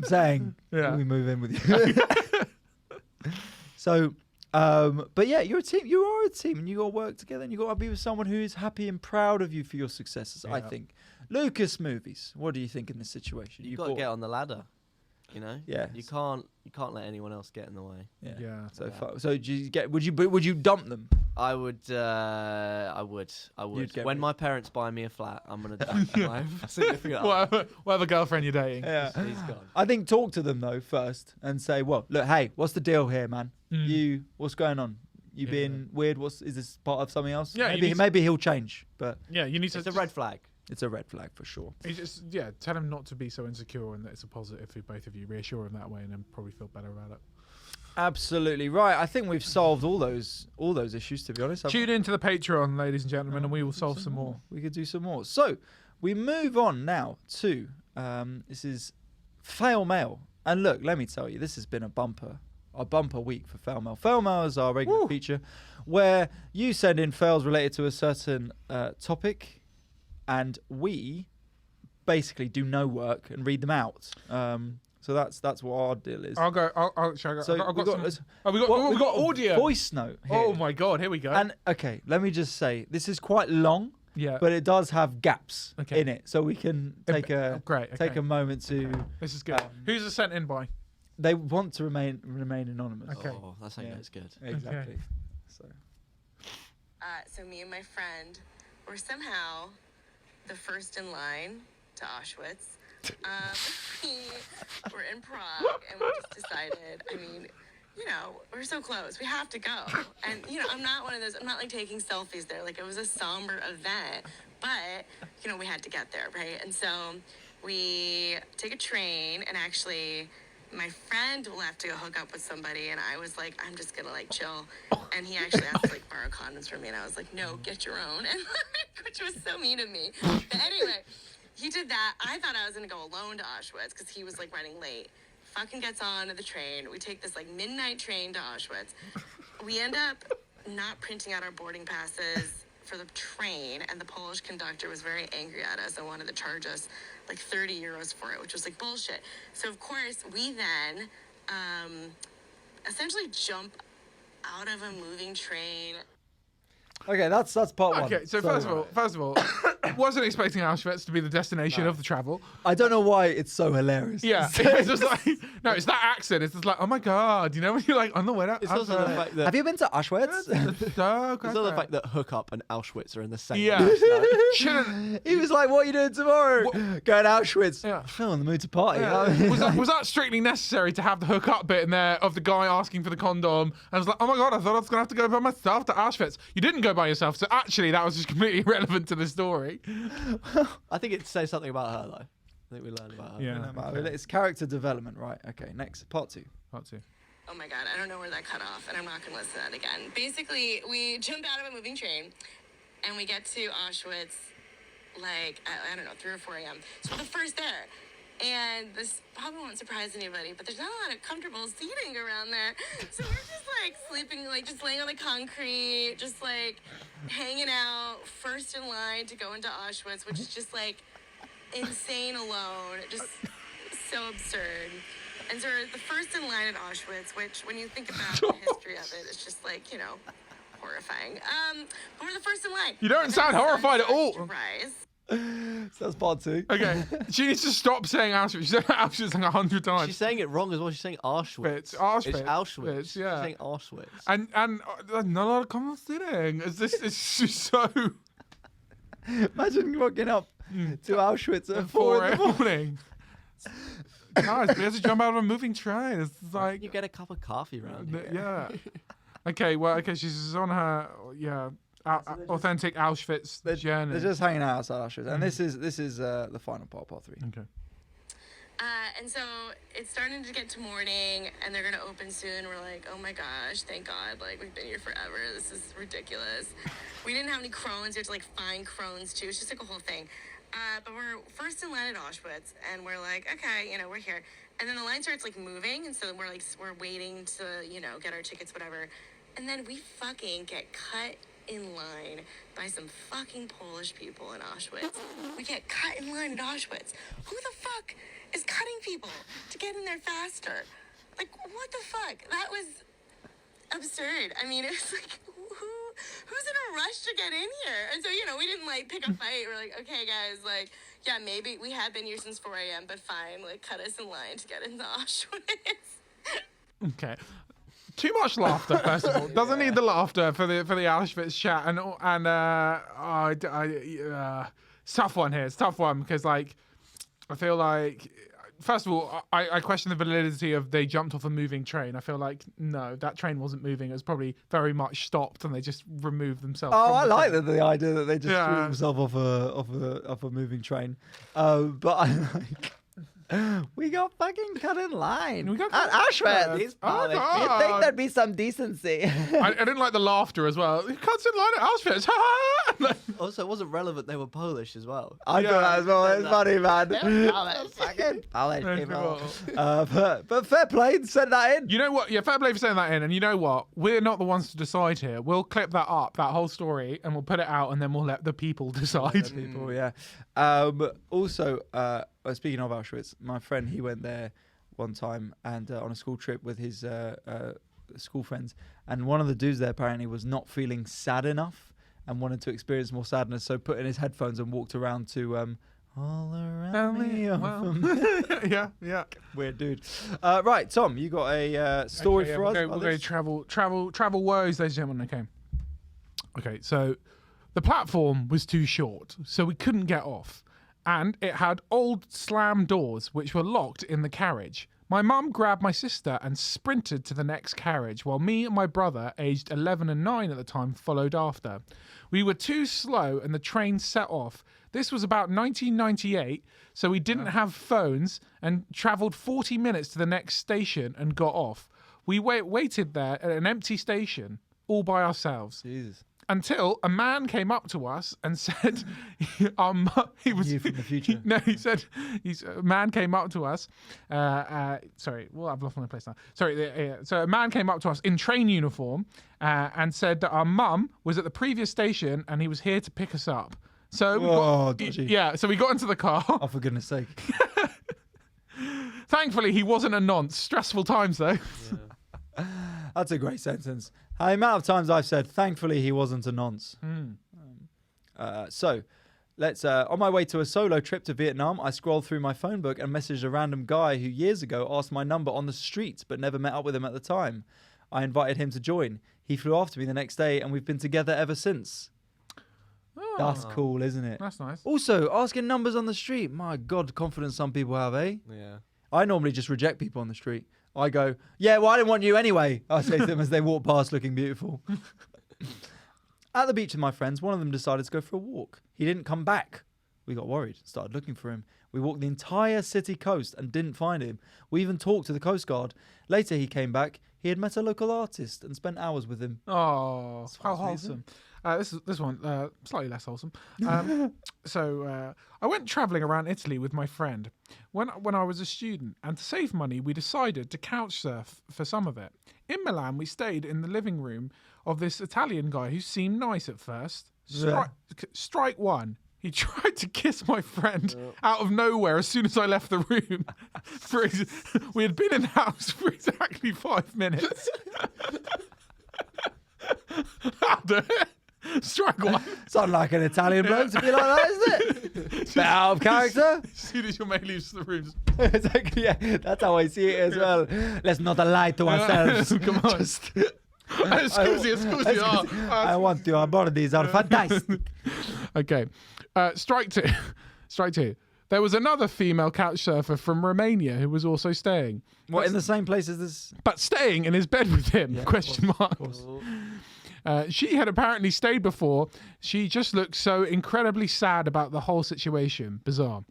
saying, Yeah. we move in with you. So, but yeah, you're a team. You are a team, and you got to work together, and you got to be with someone who is happy and proud of you for your successes. I Yeah. think. Lucas movies. What do you think in this situation? You've got to get on the ladder. You know. Yeah. You can't let anyone else get in the way. Yeah. Yeah. So do you get? Would you dump them? I would. I would. You'd get When rid- my parents buy me a flat, I'm gonna dump my significant other. Whatever girlfriend you're dating. Yeah. He's gone. I think talk to them though first and say, well, look, hey, what's the deal here, man? What's going on? You being weird? Is this part of something else? Yeah, you need to- maybe he'll change, but Yeah, you need It's to. a red flag. it's a red flag for sure. You just tell him not to be so insecure and that it's a positive for both of you. Reassure him that way, and then probably feel better about it. Absolutely right. I think we've solved all those issues, to be honest. Tune into the Patreon, ladies and gentlemen, and we will solve some more. We could do some more. So we move on now to this is fail mail. And look, let me tell you, this has been a bumper week for fail mail. Fail mail is our regular feature where you send in fails related to a certain topic, and we basically do no work and read them out. So that's what our deal is. I'll go. Shall I go? So we got audio. Voice note here. Oh my god, here we go. And okay, let me just say, this is quite long. Yeah. But it does have gaps in it, so we can take a moment to. This is good. Who's it sent in by? They want to remain anonymous. Okay. Oh, that's how it's good. Exactly. Okay. So me and my friend were somehow the first in line to Auschwitz. We were in Prague, and we just decided, we're so close. We have to go. And, I'm not one of those, I'm not like taking selfies there. Like, it was a somber event, but, we had to get there, right? And so we take a train, and actually my friend will have to go hook up with somebody, and I was like, I'm just gonna chill. And he actually asked to borrow condoms from me, and I was like, no, get your own. And which was so mean of me. But anyway, he did that. I thought I was gonna go alone to Auschwitz because he was running late. Fucking gets on the train. We take this midnight train to Auschwitz. We end up not printing out our boarding passes for the train, and the Polish conductor was very angry at us and wanted to charge us 30 euros for it, which was bullshit. So of course we then essentially jump out of a moving train. Okay, that's part one. Okay, so first of all, wasn't expecting Auschwitz to be the destination of the travel. I don't know why it's so hilarious. Yeah, it's just it's that accent. It's just oh my god, when you're on the way out. It's also the fact that have you been to Auschwitz? It's also the fact that hookup and Auschwitz are in the same. Yeah, he was like, "What are you doing tomorrow?" Going to Auschwitz. Yeah, I'm in the mood to party. Yeah. Was that strictly necessary to have the hookup bit in there of the guy asking for the condom? And I was like, oh my god, I thought I was gonna have to go by myself to Auschwitz. You didn't go by yourself, so actually that was just completely irrelevant to the story. I think it says something about her, though. I think we learned about her. Yeah, okay. It's character development, right? Okay, next, part two. Oh my god, I don't know where that cut off, and I'm not gonna listen to that again. Basically, we jump out of a moving train, and we get to Auschwitz, I don't know, 3 or 4 a.m. So we're the first there. And this probably won't surprise anybody, but there's not a lot of comfortable seating around there. So we're just sleeping, just laying on the concrete, just hanging out, first in line to go into Auschwitz, which is just insane alone, just so absurd. And so we're the first in line at Auschwitz, which when you think about the history of it, it's just horrifying. But we're the first in line. You don't sound horrified at all. Surprise. So that's part two. Okay, she needs to stop saying Auschwitz. She said Auschwitz 100 times. She's saying it wrong as well. She's saying Auschwitz. It's Auschwitz. It's Auschwitz. Yeah. She's saying Auschwitz. And not a lot of common sitting. It's just so. Imagine walking up to Auschwitz at 4 in the morning. Guys, we have to jump out of a moving train. It's You get a cup of coffee around here. Yeah. Okay, she's on her authentic Auschwitz journey. They're just hanging out outside Auschwitz, and this is the final part 3. Okay. And so it's starting to get to morning, and they're gonna open soon. We're like, oh my gosh, thank God! We've been here forever. This is ridiculous. We didn't have any crones. You had to find crones too. It's just a whole thing. But we're first in line at Auschwitz, and we're like, okay, we're here. And then the line starts moving, and so we're waiting to get our tickets, whatever. And then we fucking get cut in line by some fucking Polish people in Auschwitz. We get cut in line at Auschwitz. Who the fuck is cutting people to get in there faster? What the fuck? That was absurd. I mean, it's who's in a rush to get in here? And so, we didn't pick a fight. We're like, okay, guys, yeah, maybe we had been here since 4 a.m., but fine, cut us in line to get into Auschwitz. Okay. Too much laughter, first of all. Doesn't need the laughter for the Auschwitz chat, and it's a tough one here. It's a tough one because I feel like first of all, I question the validity of they jumped off a moving train. I feel like, no, that train wasn't moving. It was probably very much stopped and they just removed themselves. Oh, from I the like train. the idea that they just threw Yeah. themselves off a moving train. But I like. We got fucking cut in line. We got at cut- Auschwitz. These Oh, Polish. God. You'd think there'd be some decency. I didn't like the laughter as well. It cuts in line at Auschwitz. Like, Also, it wasn't relevant. They were Polish as well. I thought that as well. It's funny, man. Fucking Polish Those people. people. But fair play. Send that in. you know what? Yeah, fair play for saying that in. And you know what? We're not the ones to decide here. We'll clip that up, that whole story, and we'll put it out, and then we'll let the people decide. People, yeah. Also, speaking of Auschwitz, my friend, he went there one time and on a school trip with his school friends, and one of the dudes there apparently was not feeling sad enough and wanted to experience more sadness, so put in his headphones and walked around to all around me. Yeah. Weird dude. Right, Tom, you got a story Okay, for we'll us? Go, about we'll go this? travel woes, ladies and gentlemen. Okay, so the platform was too short, so we couldn't get off. And it had old slam doors, which were locked in the carriage. My mum grabbed my sister and sprinted to the next carriage, while me and my brother, aged 11 and 9 at the time, followed after. We were too slow and the train set off. This was about 1998, so we didn't have phones and travelled 40 minutes to the next station and got off. We waited there at an empty station, all by ourselves. Jesus. Until a man came up to us and said, he was You from the future. He said, a man came up to us. Sorry, well, I've lost my place now. Sorry, so a man came up to us in train uniform and said that our mum was at the previous station and he was here to pick us up. So so we got into the car. Oh, for goodness sake. Thankfully, he wasn't a nonce. Stressful times though. That's a great sentence. The amount of times I've said, thankfully he wasn't a nonce. So, let's. On my way to a solo trip to Vietnam, I scrolled through my phone book and messaged a random guy who years ago asked my number on the street, but never met up with him at the time. I invited him to join. He flew after me the next day, and we've been together ever since. That's cool, isn't it? That's nice. Also, asking numbers on the street. My God, confidence some people have, eh? Yeah. I normally just reject people on the street. I go, yeah, well, I didn't want you anyway. I say to them as they walk past looking beautiful. At the beach with my friends, one of them decided to go for a walk. He didn't come back. We got worried, started looking for him. We walked the entire city coast and didn't find him. We even talked to the Coast Guard. Later he came back. He had met a local artist and spent hours with him. Oh, how amazing. wholesome. This one, slightly less wholesome. So I went travelling around Italy with my friend when I was a student, and to save money, we decided to couch surf for some of it. In Milan, we stayed in the living room of this Italian guy who seemed nice at first. Strike one. He tried to kiss my friend out of nowhere as soon as I left the room. We had been in the house for exactly 5 minutes. That'll do it. Strike one. Sound like an Italian bloke to be like that, isn't it? Bit out of character. As soon as your mate leaves the room. Exactly, yeah, that's how I see it as well. Let's not lie to ourselves. Come on. Excuse me. I want your bodies are fantastic. Okay. Strike two. Strike two. There was another female couch surfer from Romania who was also staying. What, in the same place as this? But staying in his bed with him? Yeah, question mark. She had apparently stayed before. She just looked so incredibly sad about the whole situation. Bizarre.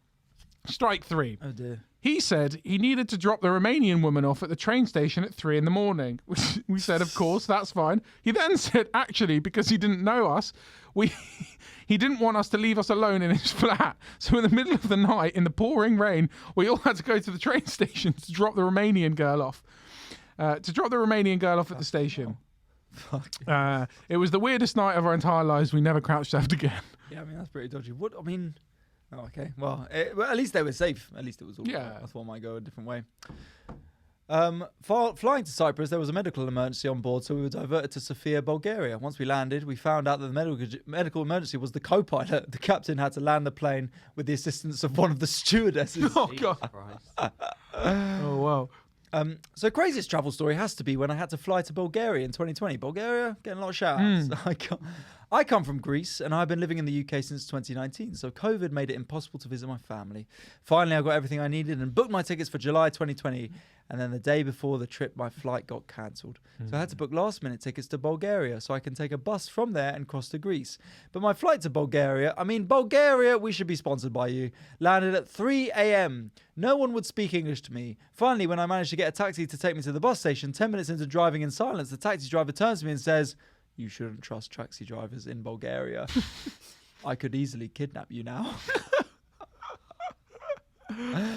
Strike three. Oh dear. He said he needed to drop the Romanian woman off at the train station at 3 a.m, which we said, of course, that's fine. He then said, actually, because he didn't know us, he didn't want us to leave us alone in his flat. So in the middle of the night, in the pouring rain, we all had to go to the train station to drop the Romanian girl off. At the station. Fuck. It was the weirdest night of our entire lives. We never couch surfed again. Yeah, I mean, that's pretty dodgy. What, I mean... Oh, okay. Well, at least they were safe. At least it was all. Yeah. I thought it might go a different way. Flying to Cyprus, there was a medical emergency on board, so we were diverted to Sofia, Bulgaria. Once we landed, we found out that the medical emergency was the co-pilot. The captain had to land the plane with the assistance of one of the stewardesses. Oh, Jesus God. Christ. Oh, wow. So craziest travel story has to be when I had to fly to Bulgaria in 2020. Bulgaria getting a lot of shout outs. I come from Greece and I've been living in the UK since 2019, so COVID made it impossible to visit my family. Finally, I got everything I needed and booked my tickets for July 2020, and then the day before the trip, my flight got cancelled. So I had to book last-minute tickets to Bulgaria so I can take a bus from there and cross to Greece. But my flight to Bulgaria, we should be sponsored by you, landed at 3 a.m. No one would speak English to me. Finally, when I managed to get a taxi to take me to the bus station, 10 minutes into driving in silence, the taxi driver turns to me and says, "You shouldn't trust taxi drivers in Bulgaria. I could easily kidnap you now."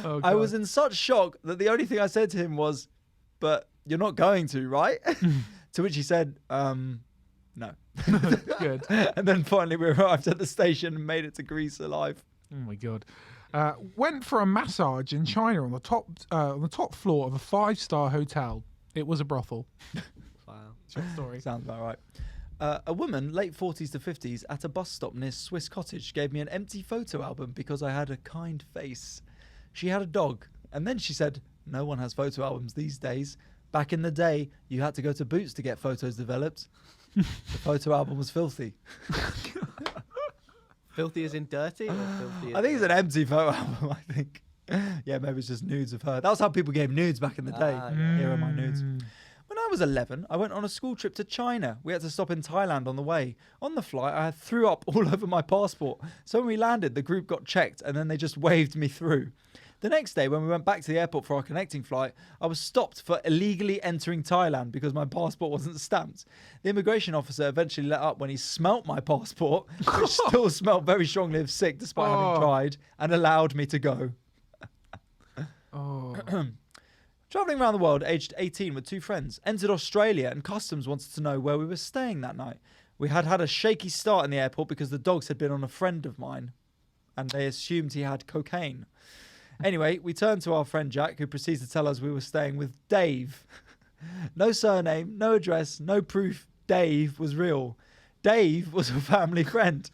Oh, I God. was in such shock that the only thing I said to him was, "But you're not going to, right?" To which he said, "No." Good. And then finally we arrived at the station and made it to Greece alive. Oh my God. Went for a massage in China on the top floor of a 5-star hotel. It was a brothel. Wow. Short story. Sounds about right. A woman, late 40s to 50s, at a bus stop near Swiss Cottage gave me an empty photo album because I had a kind face. She had a dog, and then she said, "No one has photo albums these days. Back in the day, you had to go to Boots to get photos developed." The photo album was filthy. Filthy as in dirty? Or filthy I think it's an empty photo album, I think. Yeah, maybe it's just nudes of her. That was how people gave nudes back in the day. Here are my nudes. When I was 11, I went on a school trip to China. We had to stop in Thailand on the way. On the flight, I threw up all over my passport. So when we landed, the group got checked and then they just waved me through. The next day, when we went back to the airport for our connecting flight, I was stopped for illegally entering Thailand because my passport wasn't stamped. The immigration officer eventually let up when he smelt my passport, which still smelled very strongly of sick despite having tried, and allowed me to go. Oh. Travelling around the world aged 18 with 2 friends, entered Australia and customs wanted to know where we were staying that night. We had had a shaky start in the airport because the dogs had been on a friend of mine and they assumed he had cocaine. Anyway, we turned to our friend Jack, who proceeds to tell us we were staying with Dave. No surname, no address, no proof Dave was real. Dave was a family friend,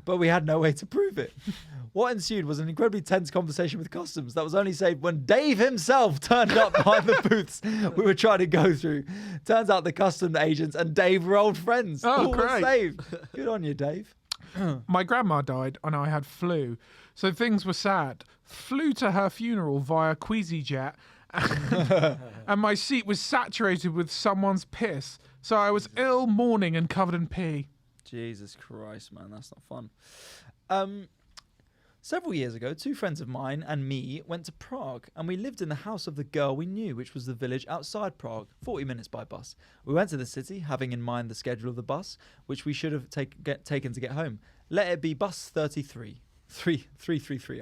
but we had no way to prove it. What ensued was an incredibly tense conversation with customs that was only saved when Dave himself turned up behind the booths we were trying to go through. Turns out the customs agents and Dave were old friends. Oh, All was great. saved. Good on you, Dave. My grandma died and I had flu, so things were sad. Flew to her funeral via QueezyJet and my seat was saturated with someone's piss, so I was ill, mourning and covered in pee. Jesus Christ, man, that's not fun. Several years ago, 2 friends of mine and me went to Prague, and we lived in the house of the girl we knew, which was the village outside Prague, 40 minutes by bus. We went to the city, having in mind the schedule of the bus, which we should have taken to get home. Let it be bus 33. 333.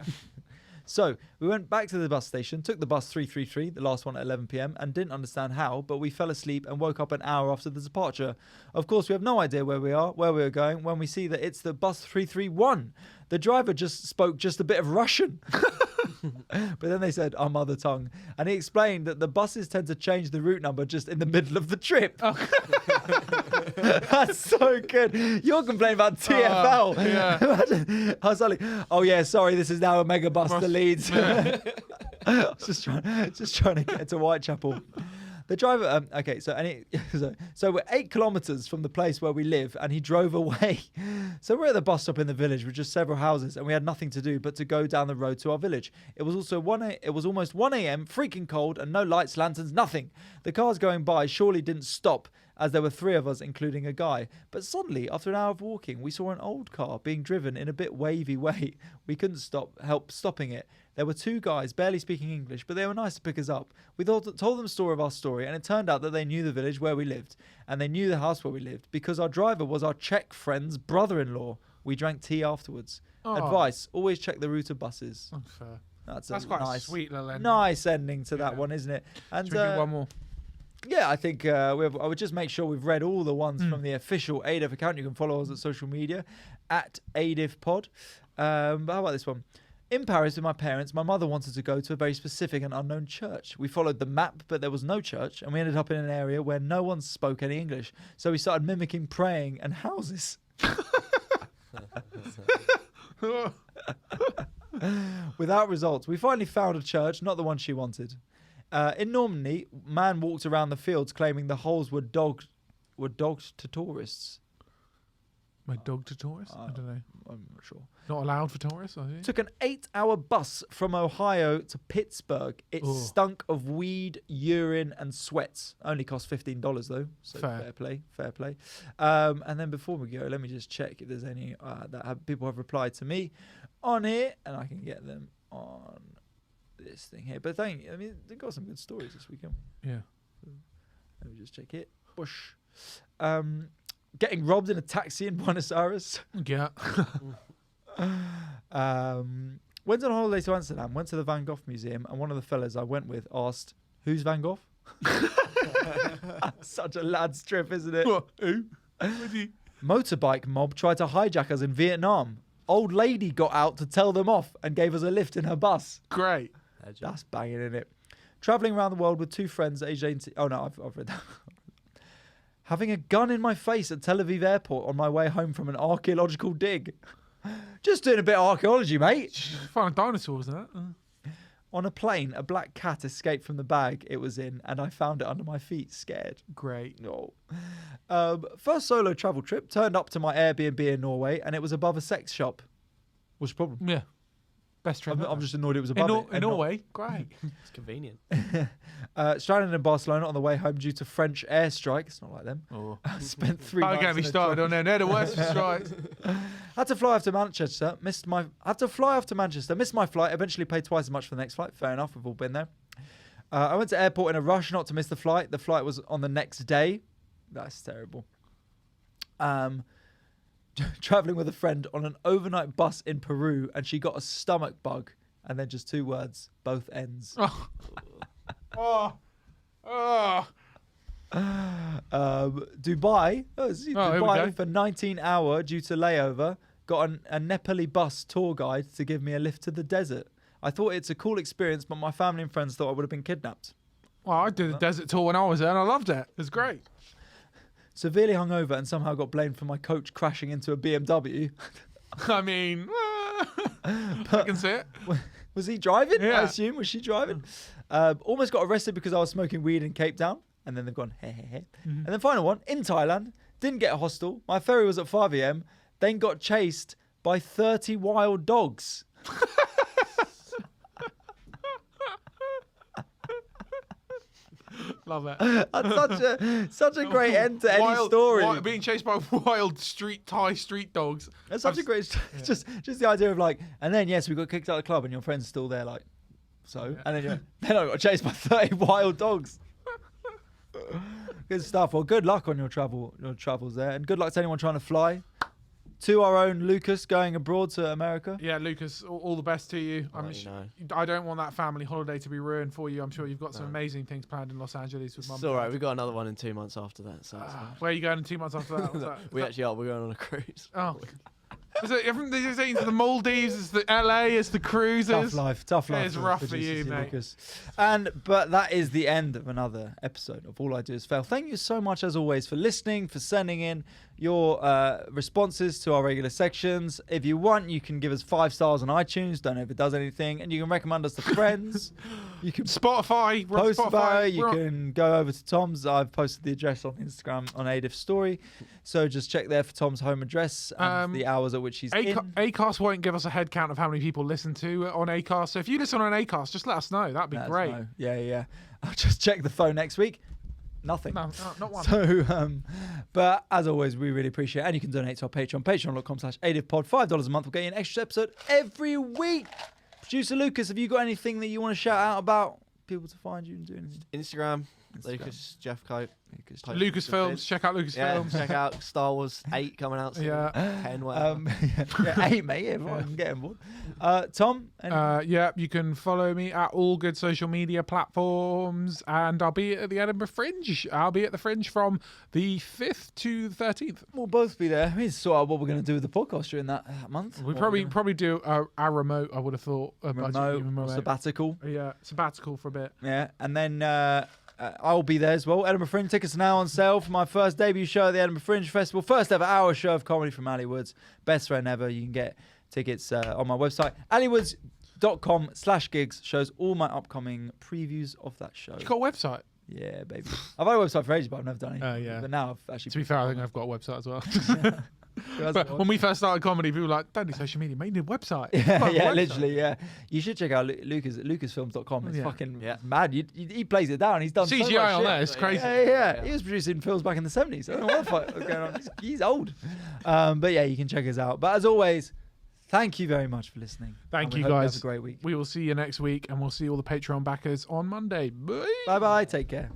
So we went back to the bus station, took the bus 333, the last one at 11 p.m, and didn't understand how, but we fell asleep and woke up an hour after the departure. Of course, we have no idea where we are, where we are going, when we see that it's the bus 331. The driver just spoke just a bit of Russian. But then they said our mother tongue, and he explained that the buses tend to change the route number just in the middle of the trip. That's so good. You're complaining about TfL. Yeah. I was like, "Oh yeah, sorry, this is now a mega bus to Leeds." I was just trying to get to Whitechapel. The driver, so we're 8 kilometres from the place where we live, and he drove away. So we're at the bus stop in the village with just several houses, and we had nothing to do but to go down the road to our village. It was almost 1 a.m, freaking cold, and no lights, lanterns, nothing. The cars going by surely didn't stop, as there were 3 of us, including a guy. But suddenly, after an hour of walking, we saw an old car being driven in a bit wavy way. We couldn't help stopping it. There were 2 guys barely speaking English, but they were nice to pick us up. We told them the story of our story, and it turned out that they knew the village where we lived, and they knew the house where we lived, because our driver was our Czech friend's brother-in-law. We drank tea afterwards. Oh. Advice, always check the route of buses. Fair. That's quite nice, a sweet little ending. nice ending to that one, isn't it? And Should we do one more? yeah, I think I would just make sure we've read all the ones from the official ADIF account. You can follow us at social media at ADIFpod. But how about this one? In Paris with my parents, my mother wanted to go to a very specific and unknown church. We followed the map, but there was no church, and we ended up in an area where no one spoke any English. So we started mimicking praying and houses. Without results. We finally found a church, not the one she wanted. In Normandy, man walked around the fields claiming the holes were dogged to tourists. My dog to tourists? I don't know. I'm not sure. Not allowed for tourists, I think. Took an 8-hour bus from Ohio to Pittsburgh. It Oh. stunk of weed, urine, and sweats. Only cost $15 though. So Fair. fair play. And then before we go, let me just check if there's any people have replied to me on here, and I can get them on this thing here. But they've got some good stories this weekend. Yeah. Let me just check it. Bush. Getting robbed in a taxi in Buenos Aires. Yeah. Went on holiday to Amsterdam, went to the Van Gogh Museum, and one of the fellas I went with asked, "Who's Van Gogh?" Such a lad's trip, isn't it? What? Who? Who's he? Motorbike mob tried to hijack us in Vietnam. Old lady got out to tell them off and gave us a lift in her bus. Great. That's banging, isn't it? Traveling around the world with two friends at age 18. Oh no, I've read that. Having a gun in my face at Tel Aviv airport on my way home from an archaeological dig. Just doing a bit of archaeology, mate. Finding dinosaurs, that. On a plane, a black cat escaped from the bag it was in, and I found it under my feet, scared. Great. No. First solo travel trip, turned up to my Airbnb in Norway, and it was above a sex shop. What's the problem? Yeah. Best trip. I'm just annoyed it was above it. In Norway? Great. It's convenient. Stranded in Barcelona on the way home due to French airstrike. It's not like them. Oh. Spent 3 Don't nights get me in a started truck. on there. They're the worst strikes. Had to fly off to Manchester. Missed my flight. Eventually paid twice as much for the next flight. Fair enough. We've all been there. I went to airport in a rush not to miss the flight. The flight was on the next day. That's terrible. Traveling with a friend on an overnight bus in Peru, and she got a stomach bug. And then just 2 words, both ends. Oh. Oh. Dubai. here we go. Dubai for 19-hour due to layover. Got a Nepali bus tour guide to give me a lift to the desert. I thought it's a cool experience, but my family and friends thought I would have been kidnapped. Well, I did the desert tour when I was there, and I loved it. It was great. Severely hungover and somehow got blamed for my coach crashing into a BMW. I mean, I can see it. Was he driving? Yeah. I assume. Was she driving? Almost got arrested because I was smoking weed in Cape Town. And then they've gone, hey. Mm-hmm. And then final one, in Thailand. Didn't get a hostel. My ferry was at 5 a.m. Then got chased by 30 wild dogs. Love it. That's such a great end to any story. Being chased by wild Thai street dogs. That's such a great, just the idea of like, and then yes, we got kicked out of the club, and your friend's still there, like, so, and then then I got chased by 30 wild dogs. Good stuff. Well, good luck on your travels there, and good luck to anyone trying to fly. To our own Lucas going abroad to America. Yeah, Lucas, all the best to you. I don't want that family holiday to be ruined for you. I'm sure you've got some amazing things planned in Los Angeles with Mum. It's all right. We've got another one in 2 months after that. So it's fine. Where are you going in 2 months after that? What's that? We actually are. We're going on a cruise. Oh. Is it it's the Maldives, it's the LA, it's the cruises. Tough life. It's rough for you, mate. Lucas. But that is the end of another episode of All I Do Is Fail. Thank you so much, as always, for listening, for sending in your responses to our regular sections. If you want, you can give us 5 stars on iTunes. Don't know if it does anything. And you can recommend us to friends. You can Spotify. We're on post about it. You We're on- can go over to Tom's. I've posted the address on Instagram on Adif's story. So just check there for Tom's home address and the hours at which he's in. Acast won't give us a head count of how many people listen to on Acast. So if you listen on Acast, just let us know. That'd be Let us great. know. Yeah. I'll just check the phone next week. Nothing. No, not one. So, but as always, we really appreciate it. And you can donate to our Patreon, patreon.com/AdifPod. $5 a month will get you an extra episode every week. Producer Lucas, have you got anything that you want to shout out about? People to find you and do anything? Instagram. Lucas Jeff Cope. Lucas Films. Check out Lucas Films. Check out Star Wars 8 coming out soon. Yeah. 10, whatever. Hey, mate, everyone can get on board. Tom? Yeah, you can follow me at all good social media platforms, and I'll be at the Edinburgh Fringe. I'll be at the Fringe from the 5th to the 13th. We'll both be there. We need to sort out what we're going to do with the podcast during that month. We probably do a remote, I would have thought. Remote sabbatical. Yeah, sabbatical for a bit. Yeah, and then I'll be there as well. Edinburgh Fringe tickets are now on sale for my first debut show at the Edinburgh Fringe Festival. First ever hour show of comedy from Ali Woods. Best friend ever. You can get tickets on my website. aliwoods.com/gigs shows all my upcoming previews of that show. You got a website? Yeah, baby. I've had a website for ages, but I've never done it. Oh, yeah. But now I've actually... To be fair, I think I've got a website as well. But when we first started comedy, people were like, don't need social media, mate. You need a website. Yeah, Fuck, yeah, website. literally, yeah. You should check out Lucas at lucasfilms.com. It's Yeah. fucking Yeah. mad. He plays it down. He's done so much CGI on shit. there, it's crazy. Yeah. He was producing films back in the 70s. I don't know what the fuck was going on. He's old. But yeah, you can check us out. But as always, thank you very much for listening. Thank And we you, hope guys. have a great week. We will see you next week, and we'll see all the Patreon backers on Monday. Bye. Bye-bye. Take care.